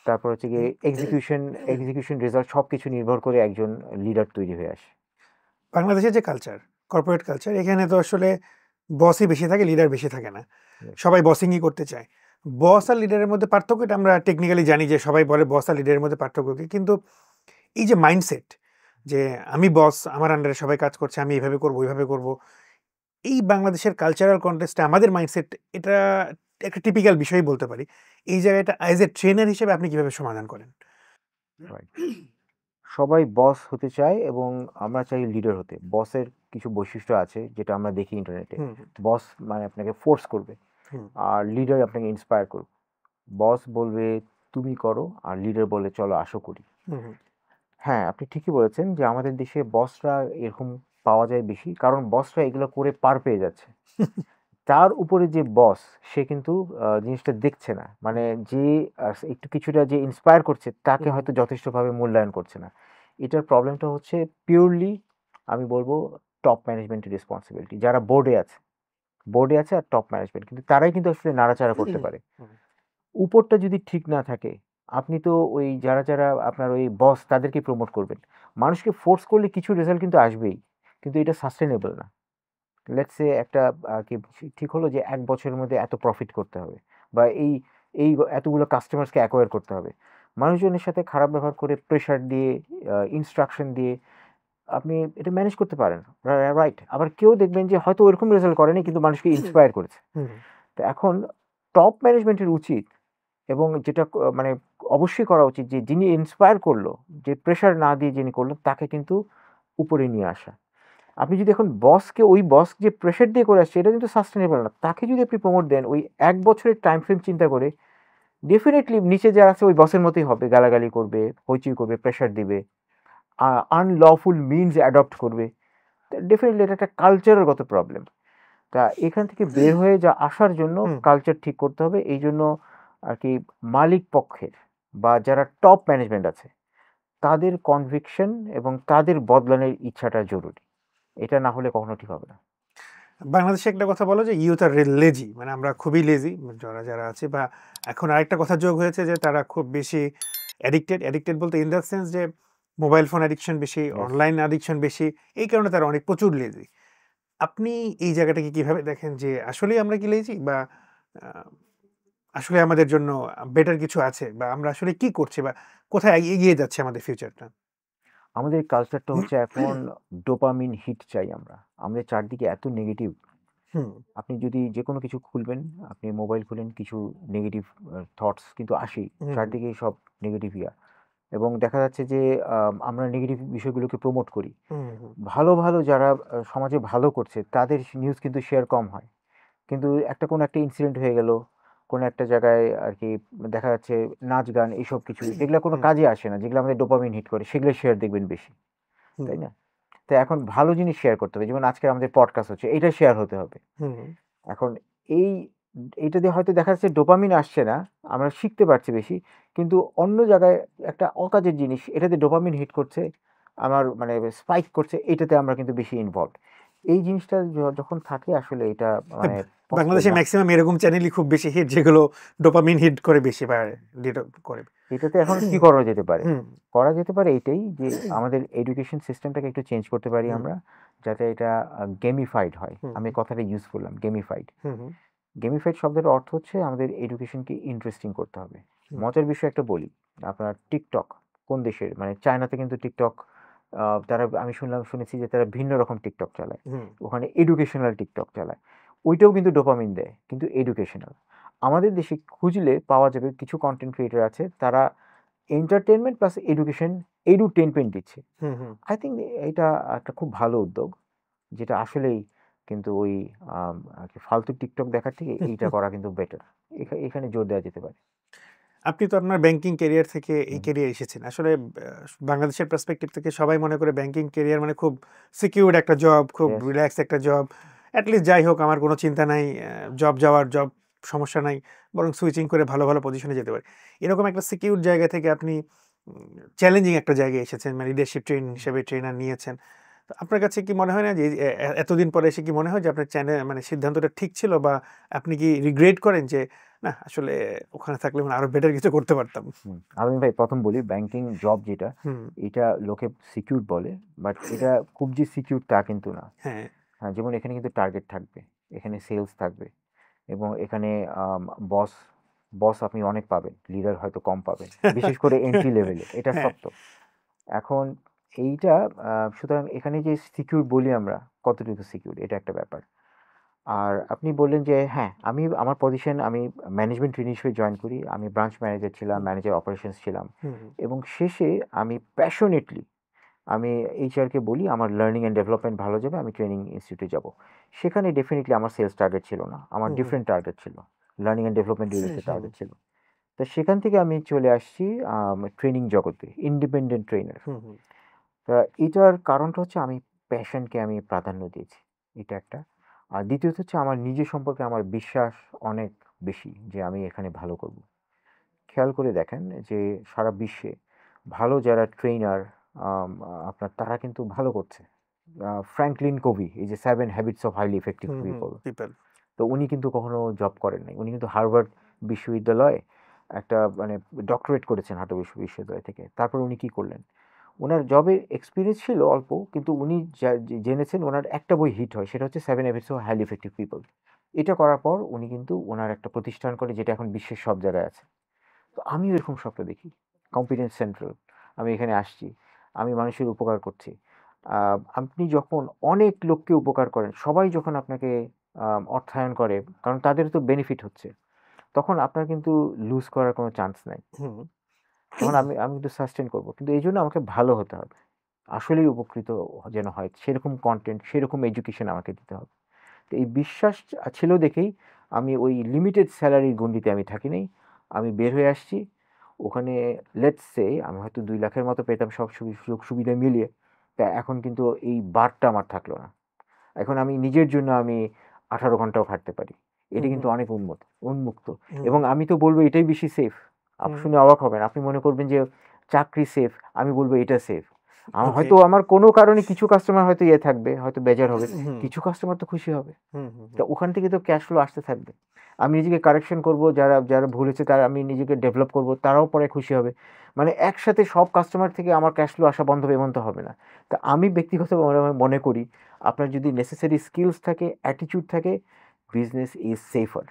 তারপর হচ্ছে গিয়ে এক্সিকিউশন রেজাল্ট, সব কিছু নির্ভর করে একজন লিডার তৈরি হয়ে আসে। বাংলাদেশের যে কালচার, কর্পোরেট কালচার, এখানে তো আসলে বসই বেশি থাকে, লিডার বেশি থাকে না। Yes. সবাই বসিংই করতে চায়। বস আর লিডারের মধ্যে পার্থক্যটা আমরা টেকনিক্যালি জানি, যে সবাই বলে বস আর লিডারের মধ্যে পার্থক্য কি? কিন্তু এই যে মাইন্ডসেট, যে আমি বস, আমার আন্ডারে সবাই কাজ করছে, আমি এভাবে করব, ওইভাবে করব। এই বাংলাদেশের কালচারাল কনটেক্সটে আমাদের মাইন্ডসেট, এটা একটা টিপিক্যাল বিষয়ই বলতে পারি। এই জায়গাটা অ্যাজ এ ট্রেনার হিসেবে আপনি কিভাবে সমাধান করেন? Right. সবাই বস হতে চায় এবং আমরা চাই লিডার হতে। বসের কিছু বৈশিষ্ট্য আছে যেটা আমরা দেখি ইন্টারনেটে। হুম, বস মানে আপনাকে ফোর্স করবে, হুম, আর লিডার আপনাকে ইন্সপায়ার করবে। বস বলবে তুমি করো, আর লিডার বলে চলো আসো করি। হুম, হুম, হ্যাঁ, আপনি ঠিকই বলেছেন যে আমাদের দেশে বসরা এরকম পাওয়া যায় বেশি, কারণ বসরা এগুলো করে পার পেয়ে যাচ্ছে। তার উপরে যে বস, সে কিন্তু জিনিসটা দেখছে না। মানে যে একটু কিছুটা যে ইন্সপায়ার করছে তাকে হুম, হয়তো যথেষ্টভাবে মূল্যায়ন করছে না। এটার প্রবলেমটা হচ্ছে পিওরলি, আমি বলব, টপ ম্যানেজমেন্টের রেসপন্সিবিলিটি। যারা বোর্ডে আছে আর টপ ম্যানেজমেন্ট, কিন্তু তারাই কিন্তু আসলে নাড়াচাড়া করতে পারে। হুম, উপরটা যদি ঠিক না থাকে, আপনি তো ওই যারা যারা আপনার ওই বস তাদেরকে প্রমোট করবেন। মানুষকে ফোর্স করলে কিছু রেজাল্ট কিন্তু আসবেই, কিন্তু এটা সাস্টেনেবল না। লেটস সে একটা কি ঠিক হলো যে ১ বছরের মধ্যে এত প্রফিট করতে হবে, বা এই এতগুলো কাস্টমার্সকে অ্যাকোয়ার করতে হবে। মানুষজনের সাথে খারাপ ব্যবহার করে, প্রেশার দিয়ে, ইনস্ট্রাকশন দিয়ে আপনি এটা ম্যানেজ করতে পারেন। রাইট? আবার কেউ দেখবেন যে হয়তো ওরকম রেজাল্ট করেনি কিন্তু মানুষকে ইন্সপায়ার করেছে। হুম, তো এখন টপ ম্যানেজমেন্টের উচিত, এবং যেটা মানে অবশ্যই করা উচিত, যে যিনি ইন্সপায়ার করলো, যে প্রেশার না দিয়ে যিনি করলো তাকে কিন্তু উপরে নিয়ে আসা। আপনি যদি এখন ওই বস যে প্রেশার দিয়ে করে আসছে এটা কিন্তু সাস্টেনেবল না। তাকে যদি আপনি প্রমোট দেন ওই ১ বছরের টাইম ফ্রেম চিন্তা করে, ডেফিনেটলি নিচে যারা আছে ওই বসের মতোই হবে, গালাগালি করবে, হইচই করবে, প্রেশার দিবে, আনলফুল মিনস অ্যাডপ্ট করবে। ডেফিনেটলি এটা একটা কালচারগত প্রবলেম। তা এখান থেকে বের হয়ে আসার জন্য হুম কালচার ঠিক করতে হবে। এই জন্য আর কি মালিক পক্ষের বা যারা টপ ম্যানেজমেন্ট আছে তাদের কনভিকশন এবং তাদের বদলানোর ইচ্ছাটা জরুরি। এটা না হলে কখনো ঠিক হবে না। বাংলাদেশে একটা কথা বলো যে ইউথ আর লেজি, মানে আমরা খুবই লেজি যারা যারা আছে, বা এখন আরেকটা কথা যোগ হয়েছে যে তারা খুব বেশি অ্যাডিক্টেড। অ্যাডিক্টেড বলতে ইন দ্য সেন্স যে মোবাইল ফোন অ্যাডিকশন বেশি, Yes. অনলাইন অ্যাডিকশন বেশি, এই কারণে তারা অনেক প্রচুর লেজি। আপনি এই জায়গাটাকে কিভাবে দেখেন, যে আসলেই আমরা কি লেজি, বা আহ, আসলে আমাদের জন্য বেটার কিছু আছে, বা আমরা আসলে কি করছি, বা কোথায় এগিয়ে যাচ্ছে আমাদের ফিউচারটা? আমাদের কালচারটা হচ্ছে এখন ডোপামিন হিট চাই আমরা। আমাদের চারদিকে এত নেগেটিভ। হুম আপনি যদি যে কোনো কিছু খুলবেন, আপনি মোবাইল খুলেন, কিছু নেগেটিভ থটস কিন্তু আসেই। হুম চারদিকেই সব নেগেটিভ এবং দেখা যাচ্ছে যে আমরা নেগেটিভ বিষয়গুলোকে প্রমোট করি। হুম হুম ভালো, ভালো যারা সমাজে ভালো করছে তাদের নিউজ কিন্তু শেয়ার কম হয়। কিন্তু কোনো একটা ইনসিডেন্ট হয়ে গেল, কোনো একটা জায়গায় আর কি দেখা যাচ্ছে নাচ গান এইসব কিছু যেগুলা কোনো হুম কাজে আসে না, যেগুলো আমাদের ডোপামিন হিট করে সেগুলো শেয়ার দেখবেন বেশি, হুম তাই না? তো এখন ভালো জিনিস শেয়ার করতে হবে। যেমন আজকে আমাদের পডকাস্ট হচ্ছে, এইটা শেয়ার হতে হবে। হুম এখন এই এইটা দিয়ে হয়তো দেখা যাচ্ছে ডোপামিন আসছে না, আমরা শিখতে পারছি বেশি। কিন্তু অন্য জায়গায় একটা অকাজের জিনিস এটাতে ডোপামিন হিট করছে, আমার মানে স্পাইক করছে, এটাতে আমরা কিন্তু বেশি ইনভলভড। এই জিনিসটা যখন থাকে আসলে এটা হ্যাঁ, মানে পসিবল বাংলাদেশে না। ম্যাক্সিমাম এরকম চ্যানেলই খুব বেশি হিট, যেগুলো ডোপামিন হিট করে বেশি, বা করে। এটাতে এখন কি করা যেতে পারে? হুম করা যেতে পারে এইটাই যে আমাদের এডুকেশন সিস্টেমটাকে একটু চেঞ্জ করতে পারি হুম আমরা, যাতে এটা গেমিফাইড হয়। হুম আমি কথাটা ইউজ করলাম, গেমিফাইড। হুম গেমিফাইড শব্দের অর্থ হচ্ছে আমাদের এডুকেশনকে ইন্টারেস্টিং করতে হবে। হুম মজার বিষয় একটা বলি, আপনার টিকটক কোন দেশের, মানে চায়নাতে কিন্তু টিকটক, তারা আমি শুনেছি যে তারা ভিন্ন রকম টিকটক চালায়। হুম ওখানে এডুকেশনাল টিকটক চালায়। ওইটাও কিন্তু ডোপামিন দেয়, কিন্তু এডুকেশনাল। আমাদের দেশে খুঁজলে পাওয়া যাবে কিছু কন্টেন্ট ক্রিয়েটর আছে, তারা এন্টারটেনমেন্ট প্লাস এডুকেশন, এডুটেনমেন্ট দিচ্ছে। হুম হুম আই থিঙ্ক এটা একটা খুব ভালো উদ্যোগ, যেটা আসলেই কিন্তু ওই আর কি ফালতু টিকটক দেখার থেকে এইটা করা কিন্তু বেটার। এখানে জোর দেওয়া যেতে পারে। আপনি তো আপনার ব্যাংকিং ক্যারিয়ার থেকে এই হুম। ক্যারিয়ার এসেছেন। আসলে বাংলাদেশের পার্সপেক্টিভ থেকে সবাই মনে করে ব্যাংকিং ক্যারিয়ার মানে খুব সিকিউরড একটা জব, খুব Yes. রিল্যাক্স একটা জব। অ্যাটলিস্ট যাই হোক, আমার কোনো চিন্তা নাই, জব সমস্যা নাই, বরং সুইচিং করে ভালো ভালো পজিশনে যেতে পারি। এরকম একটা সিকিউর জায়গা থেকে আপনি চ্যালেঞ্জিং একটা জায়গায় এসেছেন, মানে লিডারশিপ হিসেবে ট্রেনার নিয়েছেন। তো আপনার কাছে কি মনে হয় না যে এতদিন পরে এসে কি মনে হয় যে আপনার মানে সিদ্ধান্তটা ঠিক ছিল, বা আপনি কি রিগ্রেট করেন যে না আসলে ওখানে থাকলে মানে আরো বেটার কিছু করতে পারতাম? আমি ভাই প্রথম বলি, ব্যাংকিং জব যেটা, হুম, এটা লোকে সিকিউর বলে, বাট এটা খুব যে সিকিউর তা কিন্তু না। হ্যাঁ, হ্যাঁ, যেমন এখানে কিন্তু টার্গেট থাকবে, এখানে সেলস থাকবে, এবং এখানে বস বস আপনি অনেক পাবেন, লিডার হয়তো কম পাবেন, বিশেষ করে এন্ট্রি লেভেলে, এটা হ্যাঁ, সত্য। এখন এইটা সুতরাং এখানে যে সিকিউর বলি আমরা, কতটুকু সিকিউর এটা একটা ব্যাপার। আর আপনি বললেন যে হ্যাঁ, আমার পজিশন, আমি ম্যানেজমেন্ট ট্রেনি হিসেবে জয়েন করি। আমি ব্রাঞ্চ ম্যানেজার ছিলাম, হুম, ম্যানেজার অপারেশনস ছিলাম, হুম, এবং শেষে আমি প্যাশনেটলি আমি এইচআরকে বলি আমার লার্নিং অ্যান্ড ডেভেলপমেন্ট ভালো যাবে, আমি ট্রেনিং ইনস্টিটিউটে যাব। সেখানে ডেফিনিটলি আমার সেলস টার্গেট ছিল না, আমার হুম, ডিফারেন্ট টার্গেট ছিল, learning and development related target ছিল। তো সেখান থেকে আমি চলে আসছি ট্রেনিং জগতে, ইন্ডিপেন্ডেন্ট ট্রেনার। হুম, হুম, তা এটার কারণটা হচ্ছে আমি প্যাশনকে আমি প্রাধান্য দিয়েছি, এটা একটা। আর দ্বিতীয়ত হচ্ছে আমার নিজের সম্পর্কে আমার বিশ্বাস অনেক বেশি যে আমি এখানে ভালো করব। খেয়াল করে দেখেন যে সারা বিশ্বে ভালো যারা ট্রেনার আপনার, তারা কিন্তু ভালো করছে। ফ্র্যাঙ্কলিন কোভি, এই যে 7 habits of highly effective hmm, hmm, people, people. তো উনি কিন্তু কখনো জব করেন নাই। উনি কিন্তু হার্ভার্ড বিশ্ববিদ্যালয়ে একটা মানে ডক্টরেট করেছেন হার্ভার্ড বিশ্ববিদ্যালয় থেকে। তারপর উনি কি করলেন? উনার জবের এক্সপিরিয়েন্স ছিল অল্প, কিন্তু উনি জেনেছেন ওনার একটা বই হিট হয়, সেটা হচ্ছে 7 habits of highly effective people. এটা করার পর উনি কিন্তু ওনার একটা প্রতিষ্ঠান করে, যেটা এখন বিশ্বের সব জায়গায় আছে। তো আমিও এরকম স্বপ্ন দেখি, কম্পিটেন্স সেন্ট্রাল, আমি এখানে আসছি, আমি মানুষের উপকার করছি। আপনি যখন অনেক লোককে উপকার করেন, সবাই যখন আপনাকে অর্থায়ন করে, কারণ তাদের তো বেনিফিট হচ্ছে, তখন আপনার কিন্তু লুজ করার কোনো চান্স নাই। হুম, তখন আমি আমি কিন্তু সাস্টেন করব, কিন্তু এই জন্য আমাকে ভালো হতে হবে, আসলেই উপকৃত যেন হয় সেরকম কন্টেন্ট, সেরকম এডুকেশন আমাকে দিতে হবে। তো এই বিশ্বাস ছিল দেখেই আমি ওই লিমিটেড স্যালারির গণ্ডিতে আমি থাকি নাই। আমি বের হয়ে আসছি, ওখানে লেটস সে আমি হয়তো 2 লাখের মতো পেতাম সব সুযোগ সুবিধা মিলিয়ে। তা এখন কিন্তু এই বারটা আমার থাকলো না। এখন আমি নিজের জন্য আমি 18 ঘন্টাও খাটতে পারি। হুম, এটা হুম, কিন্তু অনেক উন্মুক্ত হুম, এবং আমি তো বলব এটাই বেশি সেফ। হুম, শুনে অবাক হবেন। আপনি মনে করবেন যে চাকরি সেফ, আমি বলব এটা সেফ। ওকে, হয়তো আমার কোনো কারণে কিছু কাস্টমার হয়তো থাকবে, হয়তো বেজার হবে। হুম, কিছু কাস্টমার তো খুশি হবে। হুম, হুম, তো হুম, ওখান থেকে তো ক্যাশ ফ্লো আসতে থাকবে। আমি নিজেকে কারেকশন করব, যারা ভুল হয়েছে তারা আমি নিজেকে ডেভেলপ করব, তারাও পরে খুশি হবে। মানে একসাথে সব কাস্টমার থেকে আমার ক্যাশ ফ্লো আসা বন্ধ হবে এমন তো হবে না। তো আমি ব্যক্তিগতভাবে মনে করি আপনার যদি নেসেসারি স্কিলস থাকে, অ্যাটিটিউড থাকে, বিজনেস ইজ সেফার।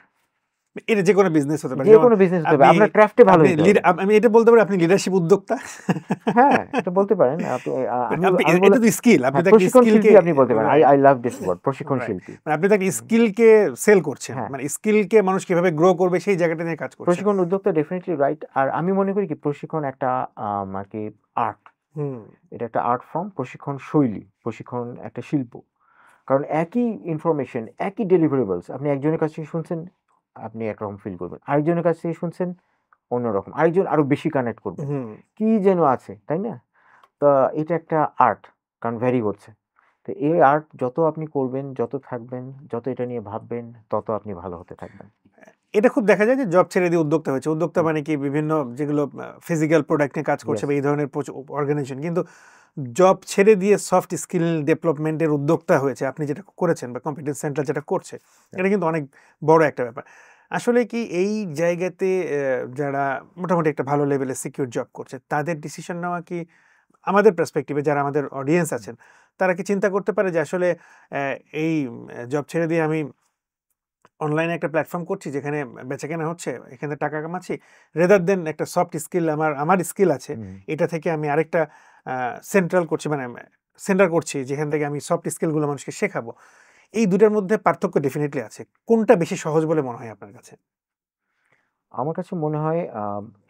এটা যে কোনো বিজনেস হতে পারে, যেমন যেকোনো বিজনেস হতে হবে। আপনি আপনার ক্রাফটে ভালো আপনি হইতে হবে। আমি এটা বলতে পারি আপনি লিডারশিপ উদ্যোক্তা। হ্যাঁ, এটা বলতে পারেন। আপনি আমি আপনি আমি এটা বললাম তো স্কিল, আপনি হ্যাঁ, তো একটা প্রশিক্ষণ স্কিলকে, শিল্পী আপনি বলতে পারেন। Right, I love this word প্রশিক্ষণ রাইট, শিল্পী। মানে আপনি তো একটা স্কিলকে সেল করছেন, হ্যাঁ। মানে স্কিলকে মানুষ কিভাবে গ্রো করবে সেই জায়গাটা নিয়ে কাজ করছেন। প্রশিক্ষণ উদ্যোক্তা ডেফিনিটলি রাইট। আর আমি মনে করি কি প্রশিক্ষণ একটা আর কি আর্ট। হুম, এটা একটা আর্ট ফর্ম, প্রশিক্ষণ শৈলী, প্রশিক্ষণ একটা শিল্প। কারণ একই ইনফরমেশন, একই ডেলিভারেবলস আপনি একজনের কাছ থেকে শুনছেন, আপনি একরকম ফিল করবেন। আরেকজনের কাছ থেকে শুনছেন অন্যরকম। আরেকজন আরো বেশি কানেক্ট করবেন। হুম, কি যেন আছে, তাই না? তো এটা একটা আর্ট, কারণ ভ্যারি করছে। তো এই আর্ট যত আপনি করবেন, যত থাকবেন, যত এটা নিয়ে ভাববেন, তত আপনি ভালো হতে থাকবেন। এটা খুব দেখা যায় যে জব ছেড়ে দিয়ে উদ্যোক্তা হয়েছে। উদ্যোক্তা হুম, মানে কি যেগুলো ফিজিক্যাল প্রোডাক্ট নিয়ে কাজ করছে ইয়েস। বা এই ধরনের অর্গানাইজেশন, কিন্তু জব ছেড়ে দিয়ে সফট স্কিল ডেভেলপমেন্টের উদ্যোক্তা হয়েছে আপনি যেটা করেছেন বা কম্পিটেন্স সেন্টার যেটা করছে, এটা কিন্তু অনেক বড় একটা ব্যাপার। আসলে কি এই জায়গাতে যারা মোটামুটি একটা ভালো লেভেলে সিকিউর জব করছে তাদের ডিসিশন নেওয়া কি আমাদের পার্সপেক্টিভে, যারা আমাদের অডিয়েন্স আছেন, তারা কি চিন্তা করতে পারে যে আসলে এই জব ছেড়ে দিয়ে আমি অনলাইনে একটা প্ল্যাটফর্ম করছি যেখানে বেচাকেনা হচ্ছে, এখানে টাকা কামাচ্ছি, রেদার দেন একটা সফট স্কিল আমার স্কিল আছে, হুম। এটা থেকে আমি আরেকটা সেন্ট্রাল করছি, মানে সেন্টার করছি যেখান থেকে আমি সফট স্কিলগুলো মানুষকে শেখাবো। এই দুটার মধ্যে পার্থক্য ডেফিনেটলি আছে। কোনটা বেশি সহজ বলে মনে হয় আপনার কাছে? আমার কাছে মনে হয়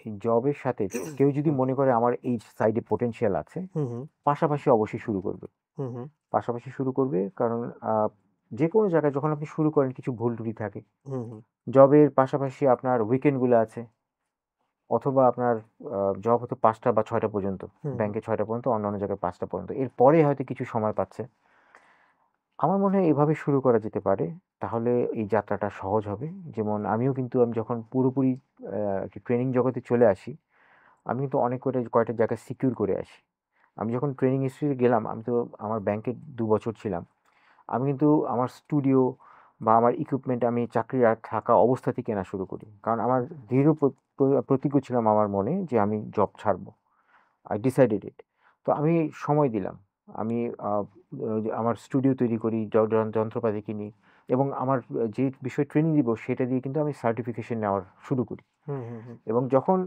এই জবের সাথে কেউ যদি হুম, মনে করে আমার এই সাইডে পোটেনশিয়াল আছে, হুম, হুম, পাশাপাশি অবশ্যই শুরু করবে। হুম, হুম, পাশাপাশি শুরু করবে কারণ যেকোনো জায়গায় যখন আপনি শুরু করেন কিছু ভুল ত্রুটি থাকে। হুম, হুম, জবের পাশাপাশি আপনার উইকেন্ডগুলো আছে অথবা আপনার জব হয়তো ৫টা বা ৬টা পর্যন্ত। হুম, হুম, ব্যাংকে ৬টা পর্যন্ত, অন্যান্য জায়গায় ৫টা পর্যন্ত। এরপরে হয়তো কিছু সময় পাচ্ছে। আমার মনে হয় এভাবে শুরু করা যেতে পারে। তাহলে এই যাত্রাটা সহজ হবে। যেমন আমিও কিন্তু আমি যখন পুরোপুরি আরকি ট্রেনিং জগতে চলে আসি, আমি কিন্তু অনেক কয়টা জায়গায় সিকিউর করে আসি। আমি যখন ট্রেনিং ইনস্টিটিউটে গেলাম, আমি তো আমার ব্যাংকে ২ বছর ছিলাম। আমি কিন্তু আমার স্টুডিও বা আমার ইকুইপমেন্ট আমি চাকরির থাকা অবস্থাতেই কেনা শুরু করি। কারণ আমার দৃঢ় প্রতিজ্ঞ ছিলাম আমার মনে যে আমি জব ছাড়বো। I decided it. তো আমি সময় দিলাম। আমি আ যে আমার স্টুডিও তৈরি করি, যন্ত্রপাতি কিনি এবং আমার যে বিষয়ে ট্রেনিং দিব সেটা দিয়ে কিন্তু আমি সার্টিফিকেশন নেওয়ার শুরু করি। হুম, হুম, হুম, এবং যখন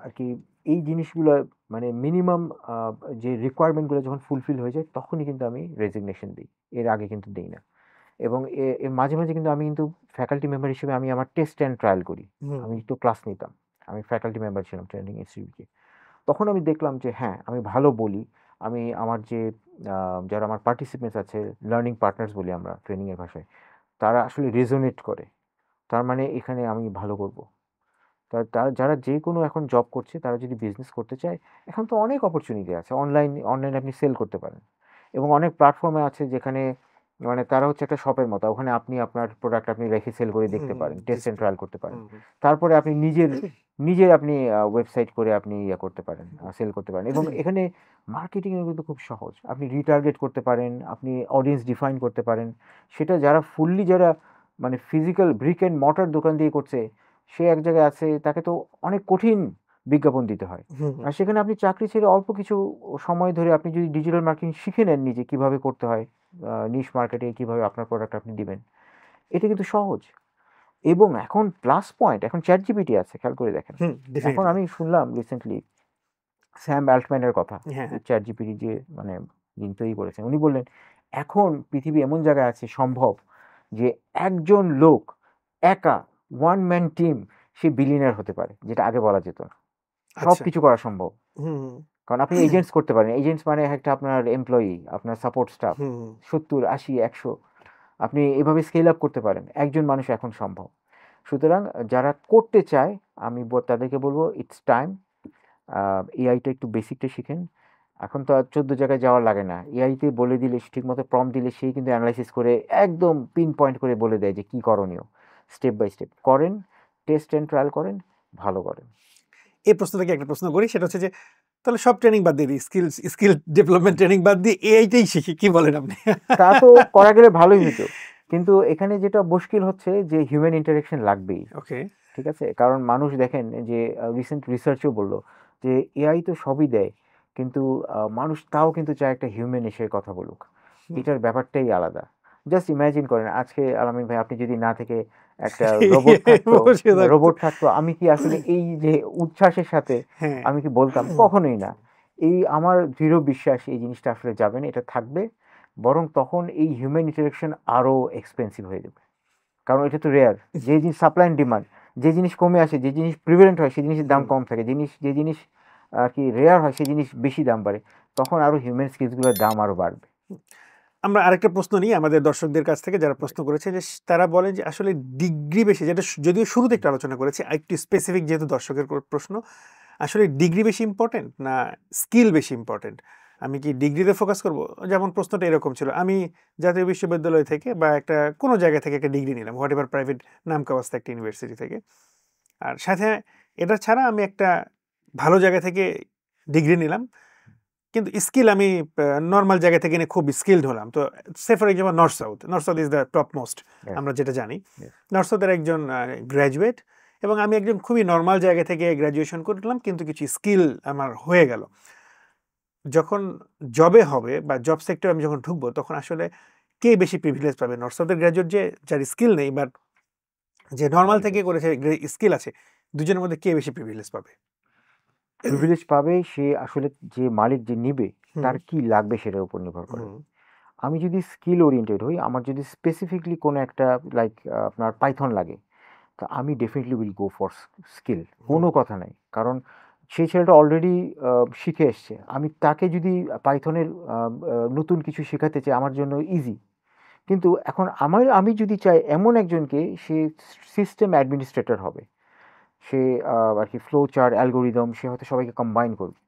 আরকি এই জিনিসগুলা মানে মিনিমাম আ যে রিকোয়ারমেন্ট গুলো যখন ফুলফিল হয়ে যায় তখনই কিন্তু আমি রেজিগনেশন দেই। এর আগে কিন্তু দেই না। এবং এর মাঝে, মাঝে কিন্তু আমি কিন্তু ফ্যাকাল্টি মেম্বার হিসেবে আমি আমার টেস্ট অ্যান্ড ট্রায়াল করি। হুম, আমি তো ক্লাস নিতাম। আমি ফ্যাকাল্টি মেম্বার ছিলাম ট্রেনিং ইনস্টিটিউটে। তখন আমি দেখলাম যে হ্যাঁ, আমি ভালো বলি। আমি আমার যে আ যারা আমার পার্টিসিপেন্টস আছে, লার্নিং পার্টনার্স বলি আমরা ট্রেনিং এর ভাষায়। তারা আসলে রেজোনেট করে। তার মানে এখানে আমি ভালো করব। তারা যারা যেকোনো এখন জব করছে, তারা যদি বিজনেস করতে চায়, এখন তো অনেক অপরচুনিটি আছে। অনলাইনে আপনি সেল করতে পারেন। এবং অনেক প্ল্যাটফর্মে আছে যেখানে মানে তারা হচ্ছে একটা শপের মতো। ওখানে আপনি আপনার প্রোডাক্ট আপনি রেখে সেল করে দেখতে হুম, পারেন। টেস্ট অ্যান্ড ডিসপ্লে, ট্রায়াল করতে পারেন। হুম, হুম, তারপরে আপনি নিজের আপনি ওয়েবসাইট করে আপনি করতে পারেন, সেল করতে পারেন। এবং এখানে মার্কেটিং এর কিন্তু খুব সহজ। আপনি রিটার্গেট করতে পারেন, আপনি অডিয়েন্স ডিফাইন করতে পারেন। সেটা যারা মানে ফিজিক্যাল ব্রিক অ্যান্ড মর্টার দোকান দিয়ে করছে, সে এক জায়গায় আছে, তাকে তো অনেক কঠিন বিজ্ঞাপন দিতে হয়। হুম, হুম, আর সেখানে আপনি চাকরি ছেড়ে অল্প কিছু সময় ধরে আপনি যদি ডিজিটাল মার্কেটিং শিখে নেন নিজে কিভাবে করতে হয়, নিশ মার্কেটে কিভাবে আপনার প্রোডাক্ট আপনি দিবেন, এটা কিন্তু সহজ। এবং এখন প্লাস পয়েন্ট, এখন ChatGPT আছে, খেয়াল করে দেখেন। হুম, এখন ডেফিনিটলি। আমি শুনলাম রিসেন্টলি স্যাম অ্যাল্টম্যানের কথা। হ্যাঁ, এই হ্যাঁ, ChatGPT যে মানে যিনি তৈরি করেছেন, উনি বললেন, "এখন পৃথিবী এমন জায়গায় আছে সম্ভব যে একজন লোক একা ওয়ান ম্যান টিম সে বিলিয়নিয়ার হতে পারে, যেটা আগে বলা যেত না। আচ্ছা, সবকিছু করা সম্ভব।" হুম, কারণ আপনি এজেন্টস করতে পারেন। এজেন্টস মানে একটা আপনার এমপ্লয়ি, আপনার সাপোর্ট স্টাফ হুম, হুম, ৭০, ৮০, ১০০ আপনি এভাবে স্কেল আপ করতে পারেন। একজন মানুষ এখন সম্ভব। সুতরাং যারা করতে চায় আমি তাদেরকে বলবো ইটস টাইম এআইটা একটু বেসিকটা শিখেন। এখন তো আর 14 জায়গায় যাওয়া লাগে না, এআইতে বলে দিলে ঠিকমতো প্রম্পট দিলে সেই কিন্তু অ্যানালাইসিস করে একদম পিন পয়েন্ট করে বলে দেয় যে কী করণীয়। স্টেপ বাই স্টেপ করেন, টেস্ট অ্যান্ড ট্রায়াল করেন, ভালো করেন। এই প্রশ্ন থেকে একটা প্রশ্ন করি, সেটা হচ্ছে যে তাহলে সব ট্রেনিং বাদ দিয়ে দিই, স্কিল ডেভেলপমেন্ট ট্রেনিং বাদ দিয়ে এআইটাই শিখি, কি বলেন আপনি? তা তো করা গেলে ভালোই হতো, কিন্তু এখানে যেটা মুশকিল হচ্ছে যে হিউম্যান ইন্টারাকশন লাগবেই। ওকে। ঠিক আছে, কারণ মানুষ দেখেন যে রিসেন্ট রিসার্চও বললো যে এআই তো সবই দেয়, কিন্তু মানুষ তাও কিন্তু চায় একটা হিউম্যান এসে কথা বলুক। এটার ব্যাপারটাই আলাদা। জাস্ট ইমাজিন করেন আজকে আলামিন ভাই আপনি যদি না থেকে একটা রোবট থাকতো, বসে থাকতো। রোবট থাকতো, আমি কি আসলে এই যে উচ্ছ্বাসের সাথে হ্যাঁ। আমি কি বলতাম? কখনোই না। এই আমার দৃঢ় বিশ্বাস এই জিনিসটা আসলে যাবে না, এটা থাকবে, বরং তখন এই হিউম্যান ইন্টারাকশন আরও এক্সপেন্সিভ হয়ে যাবে। কারণ এটা তো রেয়ার, যে জিনিস সাপ্লাই অ্যান্ড ডিমান্ড, যে জিনিস কমে আসে, যে জিনিস প্রিভেলেন্ট হয় সেই জিনিসের দাম কম থাকে, যে জিনিস আর কি রেয়ার হয় সেই জিনিস বেশি দাম বাড়ে, তখন আরও হিউম্যান স্কিলসগুলোর দাম আরও বাড়বে। আমরা আরেকটা প্রশ্ন নিই আমাদের দর্শকদের কাছ থেকে, যারা প্রশ্ন করেছে যে তারা বলে যে আসলে ডিগ্রি বেশি, যেটা যদিও শুরুতে একটু আলোচনা করেছি, একটু স্পেসিফিক যেহেতু দর্শকের প্রশ্ন, আসলে ডিগ্রি বেশি ইম্পর্টেন্ট না স্কিল বেশি ইম্পর্টেন্ট? আমি কি ডিগ্রিতে ফোকাস করব? যেমন প্রশ্নটা এরকম ছিল, আমি জাতীয় বিশ্ববিদ্যালয় থেকে বা একটা কোনো জায়গা থেকে একটা ডিগ্রি নিলাম, হোয়াট এভার প্রাইভেট নামকাওয়াস্তা একটা ইউনিভার্সিটি থেকে, আর সাথে এটা ছাড়া আমি একটা ভালো জায়গা থেকে ডিগ্রি নিলাম, কিন্তু স্কিল আমি নর্মাল জায়গা থেকে নিয়ে খুব স্কিলড হলাম। তো সে for example north south is the top most, Yes, আমরা যেটা জানি। yes. নর্থ সাউথের একজন গ্র্যাজুয়েট এবং আমি একজন খুবই নর্মাল জায়গা থেকে গ্র্যাজুয়েশন করলাম, কিন্তু কিছু স্কিল আমার হয়ে গেল। যখন জবে হবে বা জব সেক্টরে আমি যখন ঢুকবো, তখন আসলে কে বেশি প্রিভিলেজ পাবে? নর্থ সাউথের গ্র্যাজুয়েট যে, যার স্কিল নেই, বাট যে নর্মাল থেকে করেছে, স্কিল আছে, দুজনের মধ্যে কে বেশি প্রিভিলেজ পাবে? প্রিভিলেজ পাবে সে আসলে যে মালিক যে নিবে হুম। তার কি লাগবে সেটার উপর নির্ভর করে। হুম। আমি যদি স্কিল ওরিয়েন্টেড হই, আমার যদি স্পেসিফিকলি কোনো একটা লাইক আপনার পাইথন লাগে, তা আমি definitely will go for skill, কোনো কথা নাই। কারণ সেই ছেলেটা অলরেডি শিখে এসছে, আমি তাকে যদি পাইথনের নতুন কিছু শেখাতে চাই আমার জন্য ইজি। কিন্তু এখন আমি যদি চাই এমন একজনকে, সে সিস্টেম অ্যাডমিনিস্ট্রেটর হবে, সে আর কি ফ্লো চার্ট অ্যালগোরিদম সে হয়তো সবাইকে কম্বাইন করবে,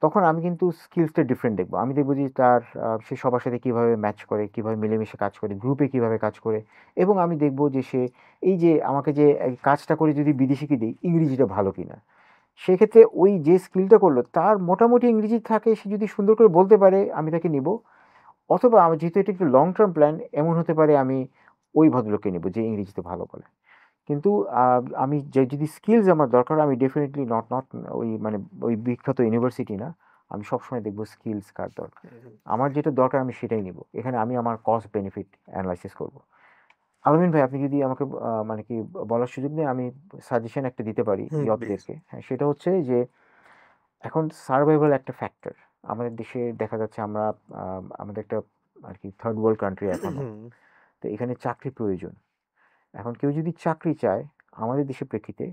তখন আমি কিন্তু স্কিলসটা ডিফারেন্ট দেখবো। আমি দেখবো যে তার সে সবার সাথে কীভাবে ম্যাচ করে, কীভাবে মিলেমিশে কাজ করে, গ্রুপে কীভাবে কাজ করে, এবং আমি দেখবো যে সে এই যে আমাকে যে এই কাজটা করে যদি বিদেশিকে দিই ইংরেজিটা ভালো কিনা। সেক্ষেত্রে ওই যে স্কিলটা করলো তার মোটামুটি ইংরেজি থাকে, সে যদি সুন্দর করে বলতে পারে আমি তাকে নিব। অথবা আমার যেহেতু এটা একটু লং টার্ম প্ল্যান, এমন হতে পারে আমি ওই ভদ্রলোককে নেব যে ইংরেজিতে ভালো বলে। কিন্তু আমি যদি স্কিলস আমার দরকার, আমি ডেফিনেটলি নট ওই মানে ওই বিখ্যাত ইউনিভার্সিটি না, আমি সবসময় দেখবো স্কিলস কার দরকার। আমার যেটা দরকার আমি সেটাই নিব, এখানে আমি আমার কস্ট বেনিফিট অ্যানালাইসিস করব। আলামিন ভাই আপনি যদি আমাকে মানে কি বলার সুযোগ দেন, আমি সাজেশন একটা দিতে পারি হুম, প্লিজ। ইয়তদেরকে। হ্যাঁ, সেটা হচ্ছে যে এখন সার্ভাইভাল একটা ফ্যাক্টর আমাদের দেশে দেখা যাচ্ছে। আমরা আমাদের একটা আর কি থার্ড ওয়ার্ল্ড কান্ট্রি এখনো, হুম। তো এখানে চাকরি প্রয়োজন। এখন কেউ যদি চাকরি চায় আমাদের দেশের প্রেক্ষিতে,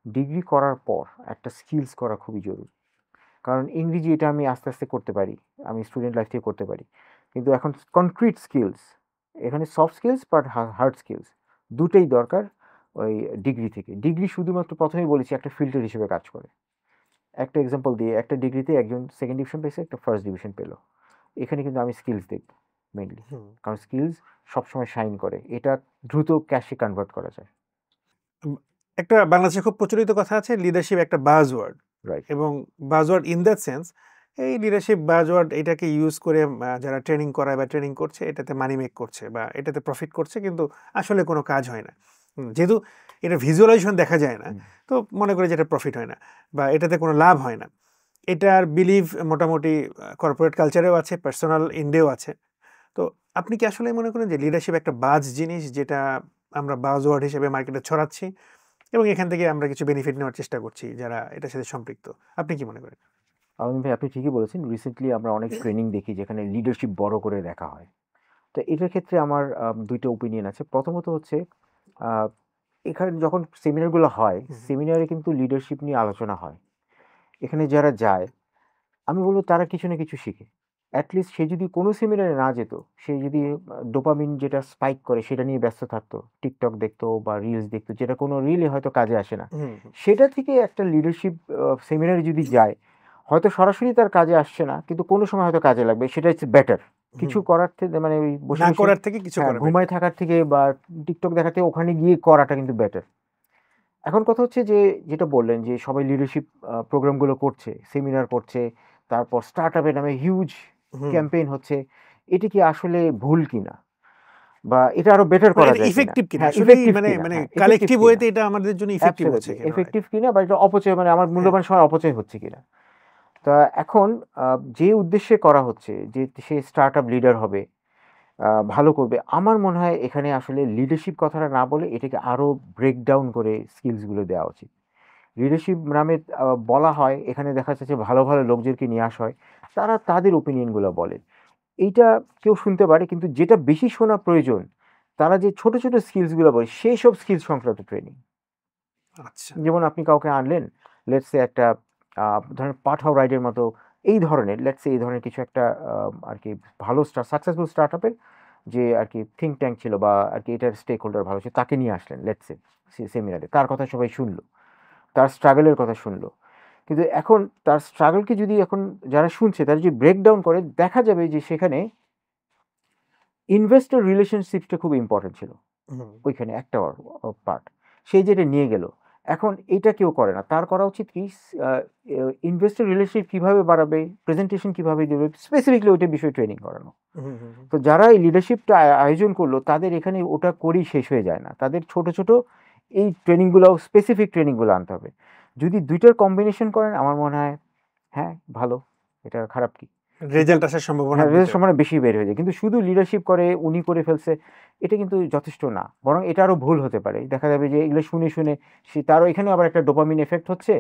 ডিগ্রি করার পর একটা স্কিলস করা খুবই জরুরি। কারণ ইংরেজি এটা আমি আস্তে আস্তে করতে পারি, আমি স্টুডেন্ট লাইফ থেকে করতে পারি, কিন্তু এখন কনক্রিট স্কিলস, এখানে soft skills but hard skills দুটোই দরকার। ওই ডিগ্রি থেকে, ডিগ্রি শুধুমাত্র প্রথমেই বলেছি একটা ফিল্টার হিসেবে কাজ করে। একটা এক্সাম্পল দিয়ে, একটা ডিগ্রিতে একজন সেকেন্ড ডিভিশন পেয়েছে, একটা ফার্স্ট ডিভিশন পেলো, এখানে কিন্তু আমি স্কিলস দেখব মেইনলি, হুম। কারণ স্কিলস সবসময় শাইন করে, এটা দ্রুত ক্যাশে কনভার্ট করা যায়। একটা বাংলাদেশে খুব প্রচলিত কথা আছে, লিডারশিপ একটা বাজওয়ার্ড, রাইট। এবং বাজওয়ার্ড ইন দ্যাট সেন্স, এই লিডারশিপ বাজওয়ার্ড এটাকে ইউজ করে যারা ট্রেনিং করায় বা ট্রেনিং করছে, এটাতে মানি মেক করছে বা এটাতে প্রফিট করছে, কিন্তু আসলে কোনো কাজ হয় না। যেহেতু এটা ভিজুয়ালাইজেশন দেখা যায় না, তো মনে করে যে এটা প্রফিট হয় না বা এটাতে কোনো লাভ হয় না। এটার বিলিভ মোটামুটি কর্পোরেট কালচারেও আছে, পার্সোনাল ইন্ডেও আছে। তো আপনি কি আসলে মনে করেন যে লিডারশিপ একটা বাজ জিনিস, যেটা আমরা বাজওয়ার্ড হিসেবে মার্কেটে ছড়াচ্ছি এবং এখান থেকে আমরা কিছু বেনিফিট নেওয়ার চেষ্টা করছি যারা এটার সাথে সম্পৃক্ত? আপনি কি মনে করেন? আমিন ভাই আপনি ঠিকই বলেছেন, রিসেন্টলি আমরা অনেক ট্রেনিং দেখি যেখানে লিডারশিপ বড় করে দেখা হয়। তো এটার ক্ষেত্রে আমার দুইটা ওপিনিয়ন আছে। প্রথমত হচ্ছে আহ, এখানে যখন সেমিনারগুলো হয়, সেমিনারে কিন্তু লিডারশিপ নিয়ে আলোচনা হয়। এখানে যারা যায় আমি বলবো তারা কিছু না কিছু শিখে। অ্যাট লিস্ট সে যদি কোনো সেমিনারে না যেত, সে যদি ডোপামিন যেটা স্পাইক করে সেটা নিয়ে ব্যস্ত থাকতো, টিকটক দেখতো বা রিলস দেখতো, যেটা কোনো রিলই হয়তো কাজে আসে না, হুম, হুম, সেটা থেকে একটা লিডারশিপ সেমিনারে যদি যায়, হয়তো সরাসরি তার কাজে আসছে না, কিন্তু কোনো সময় হয়তো কাজে লাগবে, সেটা হচ্ছে বেটার। কিছু হুম। করার থেকে মানে ওই বসে না বসে করার থেকে কিছু হ্যাঁ করা ঘুমায় বেটার। থাকার থেকে বা টিকটক দেখার থেকে ওখানে গিয়ে করাটা কিন্তু বেটার। এখন কথা হচ্ছে যে যেটা বললেন যে সবাই লিডারশিপ প্রোগ্রামগুলো করছে, সেমিনার করছে, তারপর স্টার্টআপের নামে হিউজ হুম। ক্যাম্পেইন হচ্ছে। এটা কি আসলে ভুল কিনা? বা এটা আরো বেটার মানে করা এটা যায় কিনা? ইফেক্টিভ কিনা? হ্যাঁ, আসলেই ইফেক্টিভ মানে কিনা? মানে হ্যাঁ, ইফেক্টিভ কালেক্টিভ কিনা? ওয়েতে এটা আমাদের জন্য ইফেক্টিভ হচ্ছে অ্যাবসোলিউটলি কিনা, রাইট? এফেক্টিভ কিনা বা এটা অপচয় মানে আমার হ্যাঁ। মূল্যবান সময় অপচয় হচ্ছে কিনা? তা এখন যে উদ্দেশ্যে করা হচ্ছে যে সে স্টার্টআপ লিডার হবে, ভালো করবে। আমার মনে হয় এখানে আসলে লিডারশিপ কথাটা না বলে এটাকে আরো ব্রেকডাউন করে স্কিলসগুলো দেওয়া উচিত। লিডারশিপ নামে বলা হয়, এখানে দেখা যাচ্ছে যে ভালো, ভালো লোকদেরকে নিয়ে আসা হয়। তারা তাদের ওপিনিয়নগুলো বলে। এইটা কেউ শুনতে পারে, কিন্তু যেটা বেশি শোনা প্রয়োজন, তারা যে ছোট, ছোট স্কিলসগুলো বলে সেইসব স্কিল সংক্রান্ত ট্রেনিং। আচ্ছা। যেমন আপনি কাউকে আনলেন, লেটস সে একটা ধরেন পাঠাও রাইডের মতো এই ধরনের লেটস সে এই ধরনের কিছু একটা আরকি ভালো সাকসেসফুল স্টার্টআপের যে আরকি থিংক ট্যাঙ্ক ছিল বা আরকি এটার স্টেক হোল্ডার ভালো ছিল, তাকে নিয়ে আসলেন লেটস সে সেমিনারে। তার কথা সবাই শুনল। তার স্ট্রাগল এর কথা শুনল। কিন্তু এখন তার স্ট্রাগলকে যদি এখন যারা শুনছে তারা যদি ব্রেকডাউন করে, দেখা যাবে যে সেখানে ইনভেস্টর রিলেশনশিপটা খুব ইম্পোর্টেন্ট ছিল। হুম। ওইখানে একটা পার্ট। সে যেটা নিয়ে গেল। এখন এইটা কেউ করে না। তার করা উচিত কি আ এ ইনভেস্টর রিলেশনশিপ কিভাবে বাড়াবে, প্রেজেন্টেশন কিভাবে দেবে, স্পেসিফিকলি ওইটার বিষয়ে ট্রেনিং করানো। হুম, হুম, হুম। তো যারা এই লিডারশিপটা আয়োজন করলো, তাদের এখানে ওটা করেই শেষ হয়ে যায় না। তাদের ছোট, ছোট এই ট্রেনিংগুলো, স্পেসিফিক ট্রেনিংগুলো আনতে হবে। যদি ২ টার কম্বিনেশন করেন আমার মনে হয় হ্যাঁ, ভালো। এটা খারাপ কি? কিন্তু রেজাল্ট আসার সম্ভাবনা হ্যাঁ, রেজাল্ট বেটার। সম্ভাবনা বেশি বের হয়ে যায়। কিন্তু শুধু লিডারশিপ করে উনি করে ফেলছে, এটা কিন্তু যথেষ্ট না। বরং এটা আরো ভুল হতে পারে। দেখা যাবে যে এগুলো শুনে, শুনে তারও এখানেও আবার একটা ডোপামিন ইফেক্ট হচ্ছে।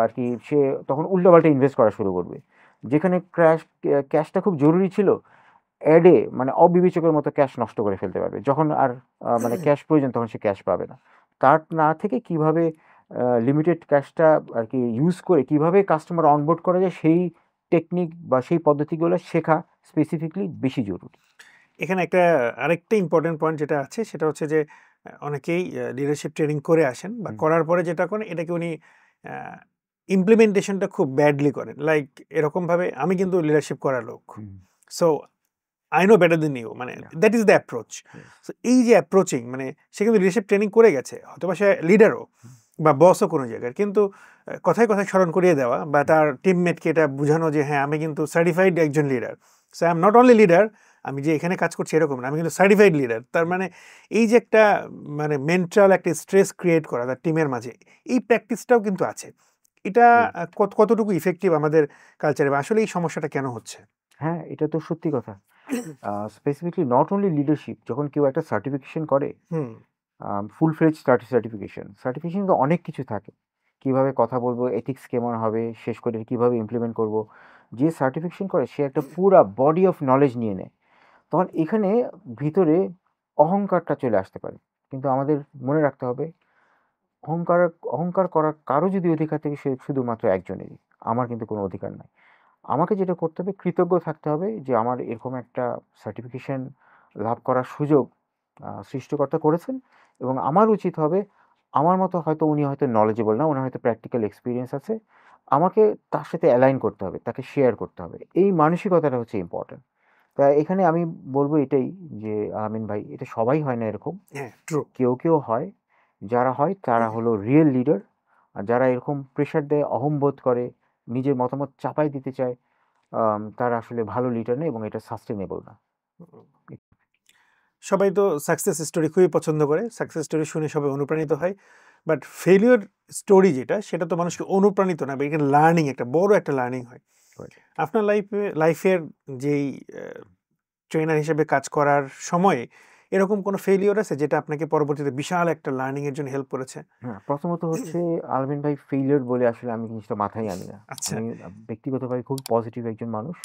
আরকি সে তখন উল্টাপাল্টা ইনভেস্ট করা শুরু করবে। যেখানে ক্যাশটা খুব জরুরি ছিল, অ্যাডে মানে অবিবেচকের মতো ক্যাশ নষ্ট করে ফেলতে পারবে। যখন আর মানে ক্যাশ প্রয়োজন তখন সে ক্যাশ পাবে না। তার না থেকে কিভাবে লিমিটেড ক্যাশটা আরকি ইউজ করে কিভাবে কাস্টমার অনবোর্ড করা যায় সেই টেকনিক বা সেই পদ্ধতিগুলো শেখা স্পেসিফিকলি বেশি জরুরি। এখানে আরেকটা ইম্পোর্টেন্ট পয়েন্ট যেটা আছে সেটা হচ্ছে যে অনেকেই লিডারশিপ ট্রেনিং করে আসেন বা হুম, করার পরে যেটা করেন এটাকে উনি ইমপ্লিমেন্টেশনটা খুব ব্যাডলি করেন। লাইক এরকমভাবে আমি কিন্তু লিডারশিপ করার লোক। Hmm, so I know better than you, মানে yeah, that is the approach. yes, so এই যে অ্যাপ্রোচিং, মানে সে কিন্তু লিডারশিপ ট্রেনিং করে গেছে, হয়তোবা সে লিডারও হুম, বা বসও কোনো জায়গার, কিন্তু কথায় কথায় স্মরণ করিয়ে দেওয়া বা হুম, তার টিমমেটকে এটা বোঝানো যে হ্যাঁ আমি কিন্তু সার্টিফাইড একজন leader. So I am not only leader, আমি যে এখানে কাজ করছি এরকম না, আমি কিন্তু সার্টিফাইড লিডার। তার হুম, মানে এই যে একটা মানে মেন্টাল একটা স্ট্রেস ক্রিয়েট করা তার টিমের মাঝে, এই প্র্যাকটিসটাও কিন্তু আছে। এটা জি। কতটুকু ইফেক্টিভ আমাদের কালচারে বা আসলে এই সমস্যাটা কেন হচ্ছে? হ্যাঁ, এটা তো সত্যি কথা। স্পেসিফিকলি নট অনলি লিডারশিপ, যখন কেউ একটা সার্টিফিকেশন করে, হুম, ফুল ফ্লেজ সার্টিফিকেশন তো অনেক কিছু থাকে। কিভাবে কথা বলবো, এথিক্স কেমন হবে, শেষ করে কিভাবে ইমপ্লিমেন্ট করব। যে সার্টিফিকেশন করে সে একটা পুরা বডি অফ নলেজ নিয়ে নেয়। তখন এখানে ভিতরে অহংকারটা চলে আসতে পারে। কিন্তু আমাদের মনে রাখতে হবে, অহংকার অহংকার করার কারো যদি অধিকার থাকে সে শুধুমাত্র একজনেরই। আমার কিন্তু কোনো অধিকার নাই। আমাকে যেটা করতে হবে, কৃতজ্ঞ থাকতে হবে যে আমার এরকম একটা সার্টিফিকেশন লাভ করার সুযোগ সৃষ্টিকর্তা করেছেন, এবং আমার উচিত হবে, আমার মতো হয়তো উনি হয়তো নলেজেবল না, উনার হয়তো প্র্যাকটিক্যাল এক্সপেরিয়েন্স আছে। আমাকে তার সাথে অ্যালাইন করতে হবে, তাকে শেয়ার করতে হবে। এই মানসিকতাটা হচ্ছে ইম্পোর্টেন্ট। তা এখানে আমি বলব এটাই যে, আমিন ভাই, এটা সবাই হয় না এরকম। হ্যাঁ, ট্রু। কেউ, কেউ হয়। যারা হয় তারা হলো রিয়েল লিডার। আর যারা এরকম প্রেশার দেয়, অহংবোধ করে, নিজের মতামত চাপাই দিতে চায়, তারা আসলে ভালো লিডার না এবং এটা সাস্টেনেবল না। সবাই তো সাকসেস স্টোরি খুবই পছন্দ করে। সাকসেস স্টোরি শুনে সবাই অনুপ্রাণিত হয়। বাট ফেইলিউর স্টোরি যেটা, সেটা তো মানুষকে অনুপ্রাণিত না, বা এখানে লার্নিং, একটা বড় একটা লার্নিং হয়। রাইট। আপনার লাইফের যেই ট্রেনার হিসেবে কাজ করার সময়ে এরকম কোনো ফেইলিউর আছে যেটা আপনাকে পরবর্তীতে বিশাল একটা লার্নিং এর জন্য হেল্প করেছে? হ্যাঁ, প্রথমত হচ্ছে আলমিন ভাই, ফেইলিউর বলে আসলে আমি জিনিসটা মাথায় আনি না। আচ্ছা। আমি ব্যক্তিগতভাবে খুব পজিটিভ একজন মানুষ।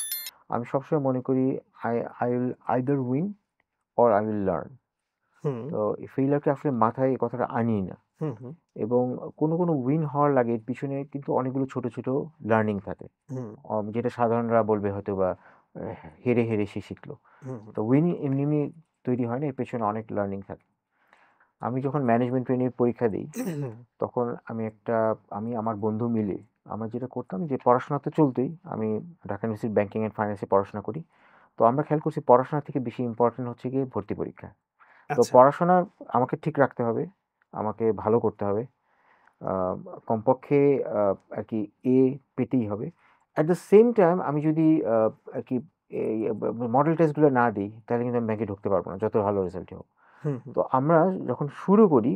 আমি সবসময় মনে করি I I will either win or I will learn. Hmm, তো এই ফেইলিউরকে আসলে মাথায় এই কথাটা আনিই না। হুম, হুম, এবং কোনো, কোনো উইন হওয়ার লাগে এর পিছনে কিন্তু অনেকগুলো ছোট, ছোট লার্নিং থাকে। হুম, যেটা সাধারণরা বলবে হয়তোবা হেরে, হেরে সে শিখলো। হুম, হুম। তো উইনিং এমনি, এমনি তৈরি হয় না। এর পেছনে অনেক লার্নিং থাকে। আমি যখন ম্যানেজমেন্ট ট্রেনিং পরীক্ষা দেই, তখন আমি আমার বন্ধু মিলে আমরা যেটা করতাম যে পড়াশোনা তো চলতই। আমি ঢাকা ইউনিভার্সিটির ব্যাংকিং অ্যান্ড ফাইন্যান্সে পড়াশোনা করি। তো আমরা খেয়াল করছি পড়াশোনা থেকে বেশি ইম্পোর্টেন্ট হচ্ছে গিয়ে ভর্তি পরীক্ষা। তো আচ্ছা। পড়াশোনা আমাকে ঠিক রাখতে হবে, আমাকে ভালো করতে হবে। আ কমপক্ষে আরকি এ পেতেই হবে। অ্যাট দ্য সেম টাইম আমি যদি আরকি এই মডেল টেস্টগুলো না দিই, তাহলে কিন্তু আমি ব্যাংকে ঢুকতে পারব না, যত ভালো রেজাল্টই হোক। হুম, হুম। তো আমরা যখন শুরু করি,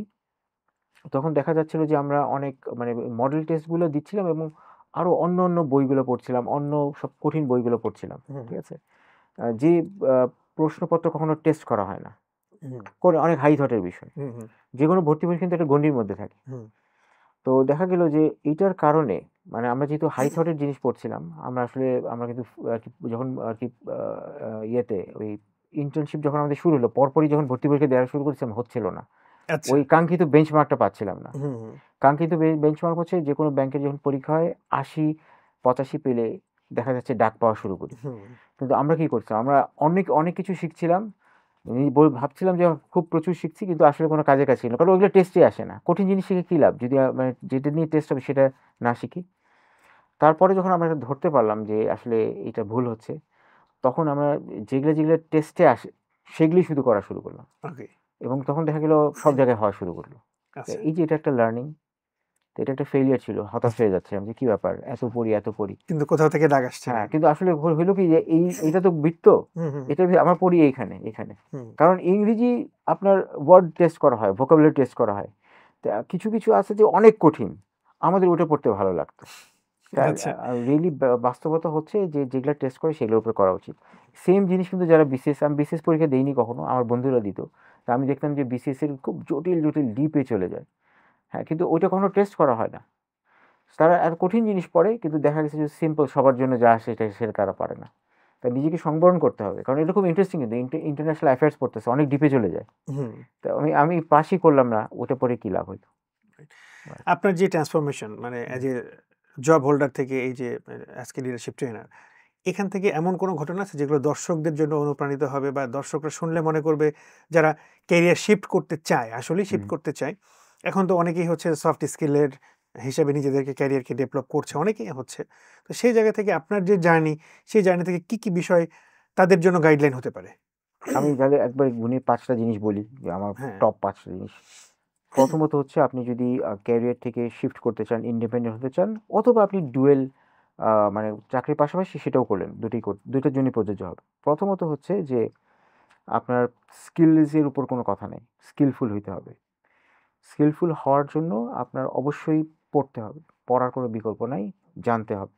তখন দেখা যাচ্ছিল যে আমরা অনেক মানে মডেল টেস্টগুলো দিচ্ছিলাম এবং আরো অন্য বইগুলো পড়ছিলাম, অন্য সব কঠিন বইগুলো পড়ছিলাম। হুম, ঠিক আছে? যে আ প্রশ্নপত্র কখনো টেস্ট করা হয় না। হুম, করে অনেক হাই থটের বিষয়। হুম, হুম, যেকোনো ভর্তি পরীক্ষা কিন্তু একটা গণ্ডির মধ্যে থাকে। হুম, তো দেখা গেল যে এইটার কারণে মানে আমরা যেহেতু হাই থট এর জিনিস পড়ছিলাম, আমরা কিন্তু আরকি যখন আরকি আ আ ইয়েতে ওই ইন্টার্নশিপ যখন আমাদের শুরু হলো, পরপরই যখন ভর্তি পরীক্ষা দেওয়া শুরু করেছিলাম, হচ্ছিল না। আচ্ছা। ওই কাঙ্ক্ষিত বেঞ্চমার্কটা পাচ্ছিলাম না। হুম, হুম, কাঙ্ক্ষিত বেঞ্চমার্ক হচ্ছে যেকোনো ব্যাংকের যখন পরীক্ষা হয় ৮০-৮৫ পেলে দেখা যাচ্ছে ডাক পাওয়া শুরু করি। হুম, কিন্তু আমরা কি করছিলাম? আমরা অনেক কিছু শিখছিলাম। ভাবছিলাম যে খুব প্রচুর শিখছি, কিন্তু আসলে কোনো কাজে ছিল না। কারণ ওইগুলো টেস্টে আসে না। কঠিন জিনিস শিখে কি লাভ? যদি মানে যেটা নিয়ে টেস্ট হবে সেটা না শিখি। তারপরে যখন আমরা এটা ধরতে পারলাম যে আসলে এটা ভুল হচ্ছে, তখন আমরা যেগুলো টেস্টে আসে সেগুলি শুধু করা শুরু করলাম। ওকে। এবং তখন দেখা গেল সব জায়গায় হওয়া শুরু করল। তো আচ্ছা। এই যে এটা একটা লার্নিং, তো এটা একটা ফেইলিউর ছিল। হতাশ হয়ে যাচ্ছিলাম যে কি ব্যাপার? এত পড়ি। কিন্তু কোথাও থেকে ডাক আসছে না। হ্যাঁ, কিন্তু আসলে হইল কি যে এইটা তো বৃত্ত। হুম, হুম, এটা আমরা পড়ি এখানে। হুম। কারণ ইংরেজি আপনার ওয়ার্ড টেস্ট করা হয়, ভোকাবুলারি টেস্ট করা হয়। তা কিছু আছে যে অনেক কঠিন। আমাদের ওটা পড়তে ভালো লাগতো। তা আচ্ছা। রিয়ালি বাস্তবতা হচ্ছে যে যেগুলা টেস্ট করে সেগুলোর উপর করা উচিত। সেম জিনিস কিন্তু যারা আমি বিসিএস পরীক্ষা দেইনি কখনো। আমার বন্ধুরা দিত। তো আমি দেখতাম যে বিসিএস এর খুব জটিল ডিপ এ চলে যায়। হ্যাঁ, কিন্তু ওইটা কখনো টেস্ট করা হয় না। তারা এত কঠিন জিনিস পড়ে, কিন্তু দেখা গেছে যে সিম্পল সবার জন্য যা আসে সেটা তারা পারে না। তাই নিজেকে সংবরণ করতে হবে। কারণ এটা খুব ইন্টারেস্টিং, কিন্তু ইন্টারন্যাশনাল অ্যাফেয়ার্স পড়তেছে, অনেক ডিপে চলে যায়। হুম। তো আমি পাসই করলাম না। ওটা পড়ে কি লাভ হইতো? রাইট। আপনার যে ট্রান্সফরমেশন মানে হুম। এজ এ জব হোল্ডার থেকে এই যে আজকে লিডারশিপ ট্রেনার, এখান থেকে এমন কোনো ঘটনা আছে যেগুলো দর্শকদের জন্য অনুপ্রাণিত হবে বা দর্শকরা শুনলে মনে করবে যারা ক্যারিয়ার শিফট করতে চায়, আসলেই হুম। শিফট করতে চায়। এখন তো অনেকেই হচ্ছে সফট স্কিলের হিসেবে নিজেদেরকে ক্যারিয়ারকে ডেভেলপ করছে, অনেকেই হচ্ছে। তো সেই জায়গা থেকে আপনার যে জার্নি, সেই জার্নি থেকে কি বিষয় তাদের জন্য গাইডলাইন হতে পারে? আমি তাহলে একবার গুণে ৫ টা জিনিস বলি যে আমার হ্যাঁ। টপ ৫ টা জিনিস। প্রথমত হচ্ছে আপনি যদি ক্যারিয়ার থেকে শিফট করতে চান, ইন্ডিপেন্ডেন্ট হতে চান, অথবা আপনি ডুয়েল মানে চাকরির পাশাপাশি সেটাও করলেন। ২ টার জন্যই প্রযোজ্য হবে। প্রথমত হচ্ছে যে আপনার স্কিলস এর উপর কোনো কথা নেই। স্কিলফুল হইতে হবে। স্কিলফুল হওয়ার জন্য আপনার অবশ্যই পড়তে হবে। পড়ার কোনো বিকল্প নাই, জানতে হবে।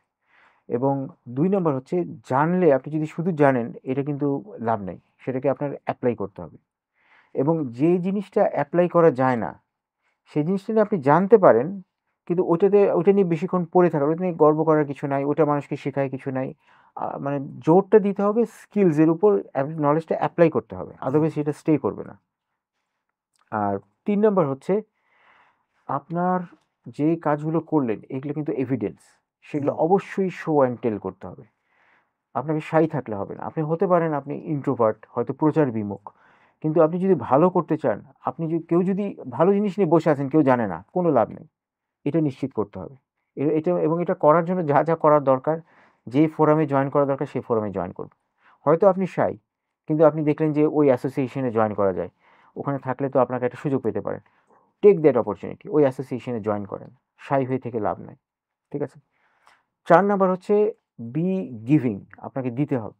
এবং ২ নাম্বার হচ্ছে জানলে আপনি যদি শুধু জানেন এটা কিন্তু লাভ নাই। সেটাকে আপনার এপ্লাই করতে হবে। এবং যে জিনিসটা এপ্লাই করা যায় না, সেই জিনিসটা নিয়ে আপনি জানতে পারেন, কিন্তু ওইটা নিয়ে বেশিক্ষণ পড়ে থাকার, ওইটা নিয়ে গর্ব করার কিছু নাই, ওটা মানুষকে শেখায় কিছু নাই। মানে জোরটা দিতে হবে স্কিলস এর উপর, নলেজটা এপ্লাই করতে হবে। আদারওয়াইজ সেটা স্টে করবে না। আর ৩ নাম্বার হচ্ছে আপনার যে কাজগুলো করলেন এগুলো কিন্তু এভিডেন্স। সেগুলো হুম, অবশ্যই শো অ্যান্ড টেল করতে হবে। আপনাকে শাই থাকলে হবে না। আপনি হতে পারেন আপনি ইন্ট্রোভার্ট, হয়তো প্রচার বিমুখ। কিন্তু আপনি যদি ভালো করতে চান, কেউ যদি ভালো জিনিস নিয়ে বসে আছেন, কেউ জানে না, কোনো লাভ নেই। এটা নিশ্চিত করতে হবে। এটা করার জন্য যা করার দরকার, যে ফোরামে জয়েন করা দরকার সেই ফোরামে জয়েন করবেন। হয়তো আপনি শাই, কিন্তু আপনি দেখলেন যে ওই অ্যাসোসিয়েশন এ জয়েন করা যায়। ওখানে থাকলে তো আপনাকে একটা সুযোগ পেতে পারেন। Take that opportunity. ওই অ্যাসোসিয়েশন এ জয়েন করেন। শাই হয়ে থেকে লাভ নাই। ঠিক আছে? ৪ নাম্বার হচ্ছে বি গিভিং। আপনাকে দিতে হবে।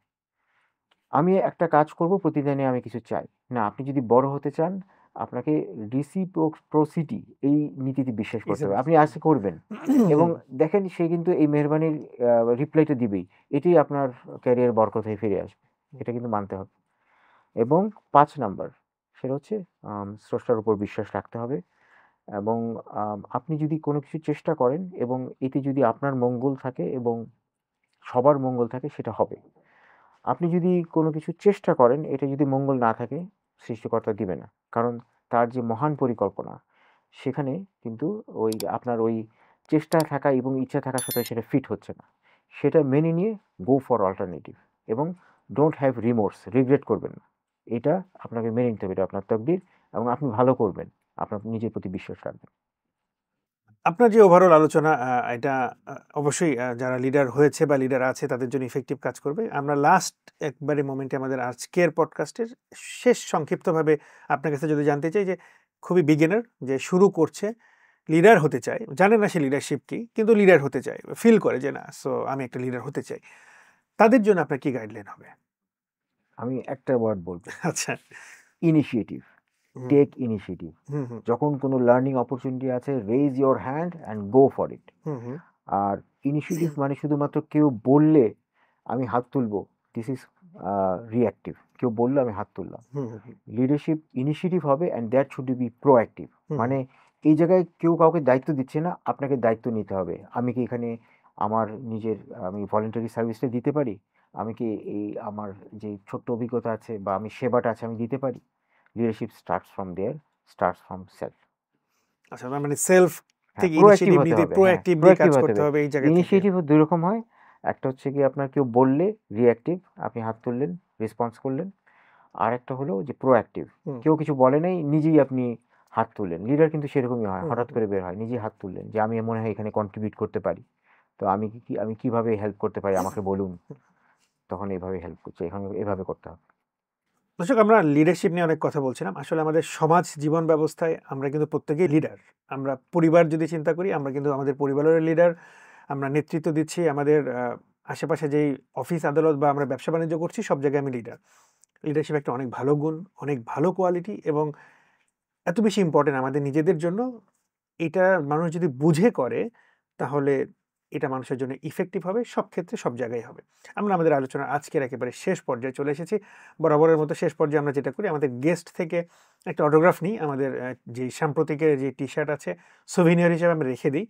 আমি একটা কাজ করব, প্রতিদিনে আমি কিছু চাই। না, আপনি যদি বড় হতে চান, আপনাকে রিসিপ্রোসিটি এই নীতিতে বিশ্বাস করতে হবে। আপনি আজকে করবেন এবং দেখেন সে কিন্তু এই মেহেরবানির আ রিপ্লাইটা দিবেই। এটাই আপনার ক্যারিয়ার বরকত হয়ে ফিরে আসবে। এটা কিন্তু মানতে হবে। এবং ৫ নাম্বার সেটা হচ্ছে স্রষ্টার উপর বিশ্বাস রাখতে হবে এবং আপনি যদি কোনো কিছু চেষ্টা করেন এবং এতে যদি আপনার মঙ্গল থাকে এবং সবার মঙ্গল থাকে, সেটা হবে। আপনি যদি কোনো কিছু চেষ্টা করেন, এটা যদি মঙ্গল না থাকে, সৃষ্টিকর্তা দিবে না। কারণ তার যে মহান পরিকল্পনা, সেখানে কিন্তু আপনার ওই চেষ্টা থাকা এবং ইচ্ছা থাকার সাথে সেটা ফিট হচ্ছে না। সেটা মেনে নিয়ে গো ফর অল্টারনেটিভ। এবং ডোন্ট হ্যাভ রিমোর্স, রিগ্রেট করবেন না। এটা আপনাকে মেনে নিতে হবে, এটা আপনার তকদির এবং আপনি ভালো করবেন, আপনার নিজের প্রতি বিশ্বাস রাখবেন। আপনার যে ওভারঅল আলোচনা এটা অবশ্যই যারা লিডার হয়েছে বা লিডার আছে তাদের জন্য ইফেক্টিভ কাজ করবে। আমরা লাস্ট একবারে মোমেন্টে আমাদের আজকের পডকাস্টের শেষ সংক্ষিপ্তভাবে আপনার কাছে যদি জানতে চাই যে খুবই বিগিনার যে শুরু করছে, লিডার হতে চায়, জানে না সে লিডারশিপ কি, কিন্তু লিডার হতে চায়, ফিল করে যে না সো আমি একটা লিডার হতে চাই, তাদের জন্য আপনার কি গাইডলাইন হবে? আমি একটা ওয়ার্ড বলবো, আচ্ছা। Initiative. Hmm, take initiative. Hmm, hmm, যখন কোনো লার্নিং অপরচুনিটি আছে, raise your hand and go for it. Hmm, hmm, আর ইনিশিয়েটিভ মানে শুধুমাত্র কেউ বললে আমি হাত তুলবো, দিস ইজ রিঅ্যাক্টিভ। কেউ বললো আমি হাত তুললাম। হুম, হুম, লিডারশিপ ইনিশিয়েটিভ হবে and that should be proactive. Hmm, মানে এই জায়গায় কেউ কাউকে দায়িত্ব দিচ্ছে না, আপনাকে দায়িত্ব নিতে হবে। আমি কি এখানে আমার নিজের আমি ভলেন্টারি সার্ভিসটা দিতে পারি? আমি কি এই আমার যে ছোট্ট অভিজ্ঞতা আছে বা আমি সেবাটা আছে আমি দিতে পারি? Leadership starts from there, starts from self. আচ্ছা, তার মানে সেলফ হ্যাঁ, থেকে প্রোঅ্যাক্টিভ ইনিশিয়েটিভ হতে নিতে হবে। হ্যাঁ, প্রোঅ্যাক্টিভলি প্রোঅ্যাক্টিভ কাজ হতে করতে হবে। হবে এই জায়গা থেকে। ইনিশিয়েটিভও ২ রকম হয়। একটা হচ্ছে গিয়ে আপনার কেউ বললে রিঅ্যাক্টিভ, আপনি হাত তুললেন, রেসপন্স করলেন। আরেকটা হলো যে প্রোঅ্যাক্টিভ। হুম, কেউ কিছু বলে নাই, নিজেই আপনি হাত তুললেন। লিডার কিন্তু সেরকমই হয়। হুম, হঠাৎ হুম। করে বের হয়, নিজেই হাত তুললেন যে আমি মনে হয় এখানে কন্ট্রিবিউট করতে পারি। তো আমি কিভাবে হেল্প করতে পারি আমাকে বলুন। তখন এভাবে হেল্প করছি। এখন এভাবে করতে হবে। দর্শক, আমরা লিডারশিপ নিয়ে অনেক কথা বলছিলাম। আসলে আমাদের সমাজ জীবন ব্যবস্থায় আমরা কিন্তু প্রত্যেকেই লিডার। আমরা পরিবার যদি চিন্তা করি, আমরা কিন্তু আমাদের পরিবারের লিডার। আমরা নেতৃত্ব দিচ্ছি আমাদের আশেপাশে যেই অফিস আদালত বা আমরা ব্যবসা বাণিজ্য করছি সব জায়গায় আমি লিডার। লিডারশিপ একটা অনেক ভালো গুণ, অনেক ভালো কোয়ালিটি এবং এত বেশি ইম্পোর্টেন্ট আমাদের নিজেদের জন্য। এটা মানুষ যদি বুঝে করে তাহলে এটা মানুষের জন্য ইফেক্টিভ হবে, সব ক্ষেত্রে সব জায়গায় হবে। আমরা আমাদের আলোচনার আজকের একেবারে শেষ পর্যায়ে চলে এসেছি। বরাবরের মতো শেষ পর্যায়ে আমরা যেটা করি, আমাদের গেস্ট থেকে একটা অটোগ্রাফ নিই। আমাদের যেই সাম্প্রতিকের যে টি-শার্ট আছে, সোভিনিয়ার হিসেবে আমরা রেখে দিই।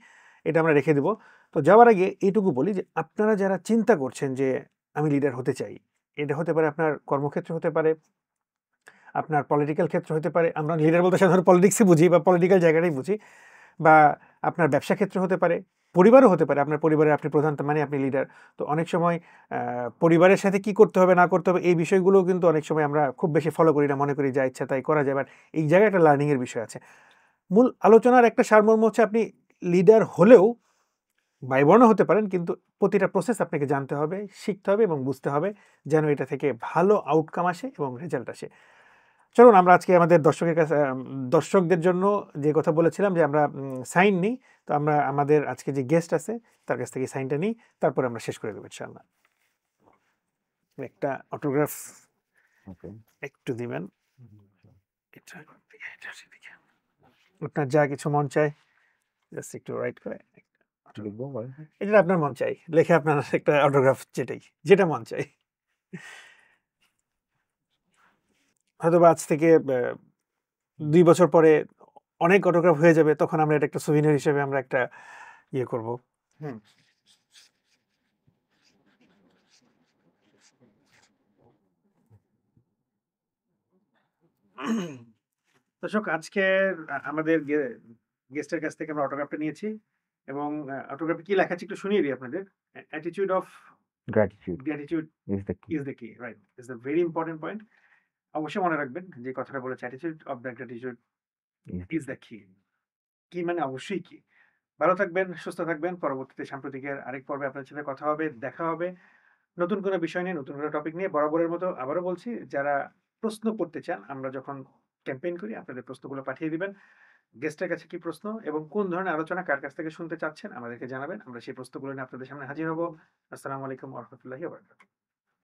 এটা আমরা রেখে দিব। তো যাওয়ার আগে এইটুকু বলি যে আপনারা যারা চিন্তা করছেন যে আমি লিডার হতে চাই, এটা হতে পারে আপনার কর্মক্ষেত্রে, হতে পারে আপনার পলিটিক্যাল ক্ষেত্র হতে পারে। আমরা লিডার বলতে সাধারণত পলিটিক্সই বুঝি বা পলিটিক্যাল জায়গাটাই বুঝি। বা আপনার ব্যবসা ক্ষেত্রে হতে পারে, পরিবারও হতে পারে। আপনার পরিবারের আপনি প্রধান, তার মানে আপনি লিডার। তো অনেক সময় পরিবারের সাথে কি করতে হবে না করতে হবে এই বিষয়গুলোও কিন্তু অনেক সময় আমরা খুব বেশি ফলো করি না। মনে করি যা ইচ্ছা তাই করা যায়। বাট এই জায়গায় একটা লার্নিং এর বিষয় আছে। মূল আলোচনার একটা সারমর্ম হচ্ছে আপনি লিডার হলেও বায়বর্ণ হতে পারেন, কিন্তু প্রতিটা প্রসেস আপনাকে জানতে হবে, শিখতে হবে এবং বুঝতে হবে যেন এটা থেকে ভালো আউটকাম আসে এবং রেজাল্ট আসে। চলুন আমরা আজকে আমাদের দর্শকের কাছে দর্শকদের জন্য যে কথা বলেছিলাম যে আমরা সাইন নিই। তো আমরা আমাদের আজকে যে গেস্ট আছে তার কাছ থেকে সাইনটা নিই। তারপরে আমরা শেষ করে দেব ইনশাআল্লাহ। একটা অটোগ্রাফ ওকে। একটু দিবেন। এটা সেদিকে। আপনার যা কিছু মন চায় জাস্ট একটু রাইট করে লিখবো বলেন? এটা আপনার মন চাই। লিখে আপনার একটা অটোগ্রাফ যেটা মন চাই। হয়তোবা আজ থেকে ২ বছর পরে অনেক অটোগ্রাফ হয়ে যাবে। তখন আমরা এটা একটা সুভিনির হিসেবে আমরা একটা ইয়ে করব। হুম। দর্শক, আজকের আমাদের গেস্টের কাছ থেকে আমরা অটোগ্রাফটা নিয়েছি এবং অটোগ্রাফে কি লেখা আছে একটু শুনিয়ে দিই আপনাদের। Attitude of gratitude gratitude is the কি। ইজ দ্য কি, right? Is the very important point. অবশ্যই মনে রাখবেন যে কথাটা বলেছে, attitude of the gratitude is the কি। কি মানে অবশ্যই কি। ভালো থাকবেন, সুস্থ থাকবেন। পরবর্তীতে সাম্প্রতিকের আরেক পর্বে আপনার সাথে কথা হবে, দেখা হবে। নতুন কোনো বিষয় নিয়ে, নতুন কোনো টপিক নিয়ে। বরাবরের মতো আবারও বলছি, যারা প্রশ্ন করতে চান, আমরা যখন ক্যাম্পেইন করি আপনাদের প্রশ্নগুলো পাঠিয়ে দিবেন। গেস্টের কাছে কি প্রশ্ন এবং কোন ধরনের আলোচনা কার কাছ থেকে শুনতে চাচ্ছেন আমাদেরকে জানাবেন। আমরা সেই প্রশ্নগুলো নিয়ে আপনাদের সামনে হাজির হব। আসসালামু আলাইকুম ওয়া রাহমাতুল্লাহি ওয়া বারাকাতুহু।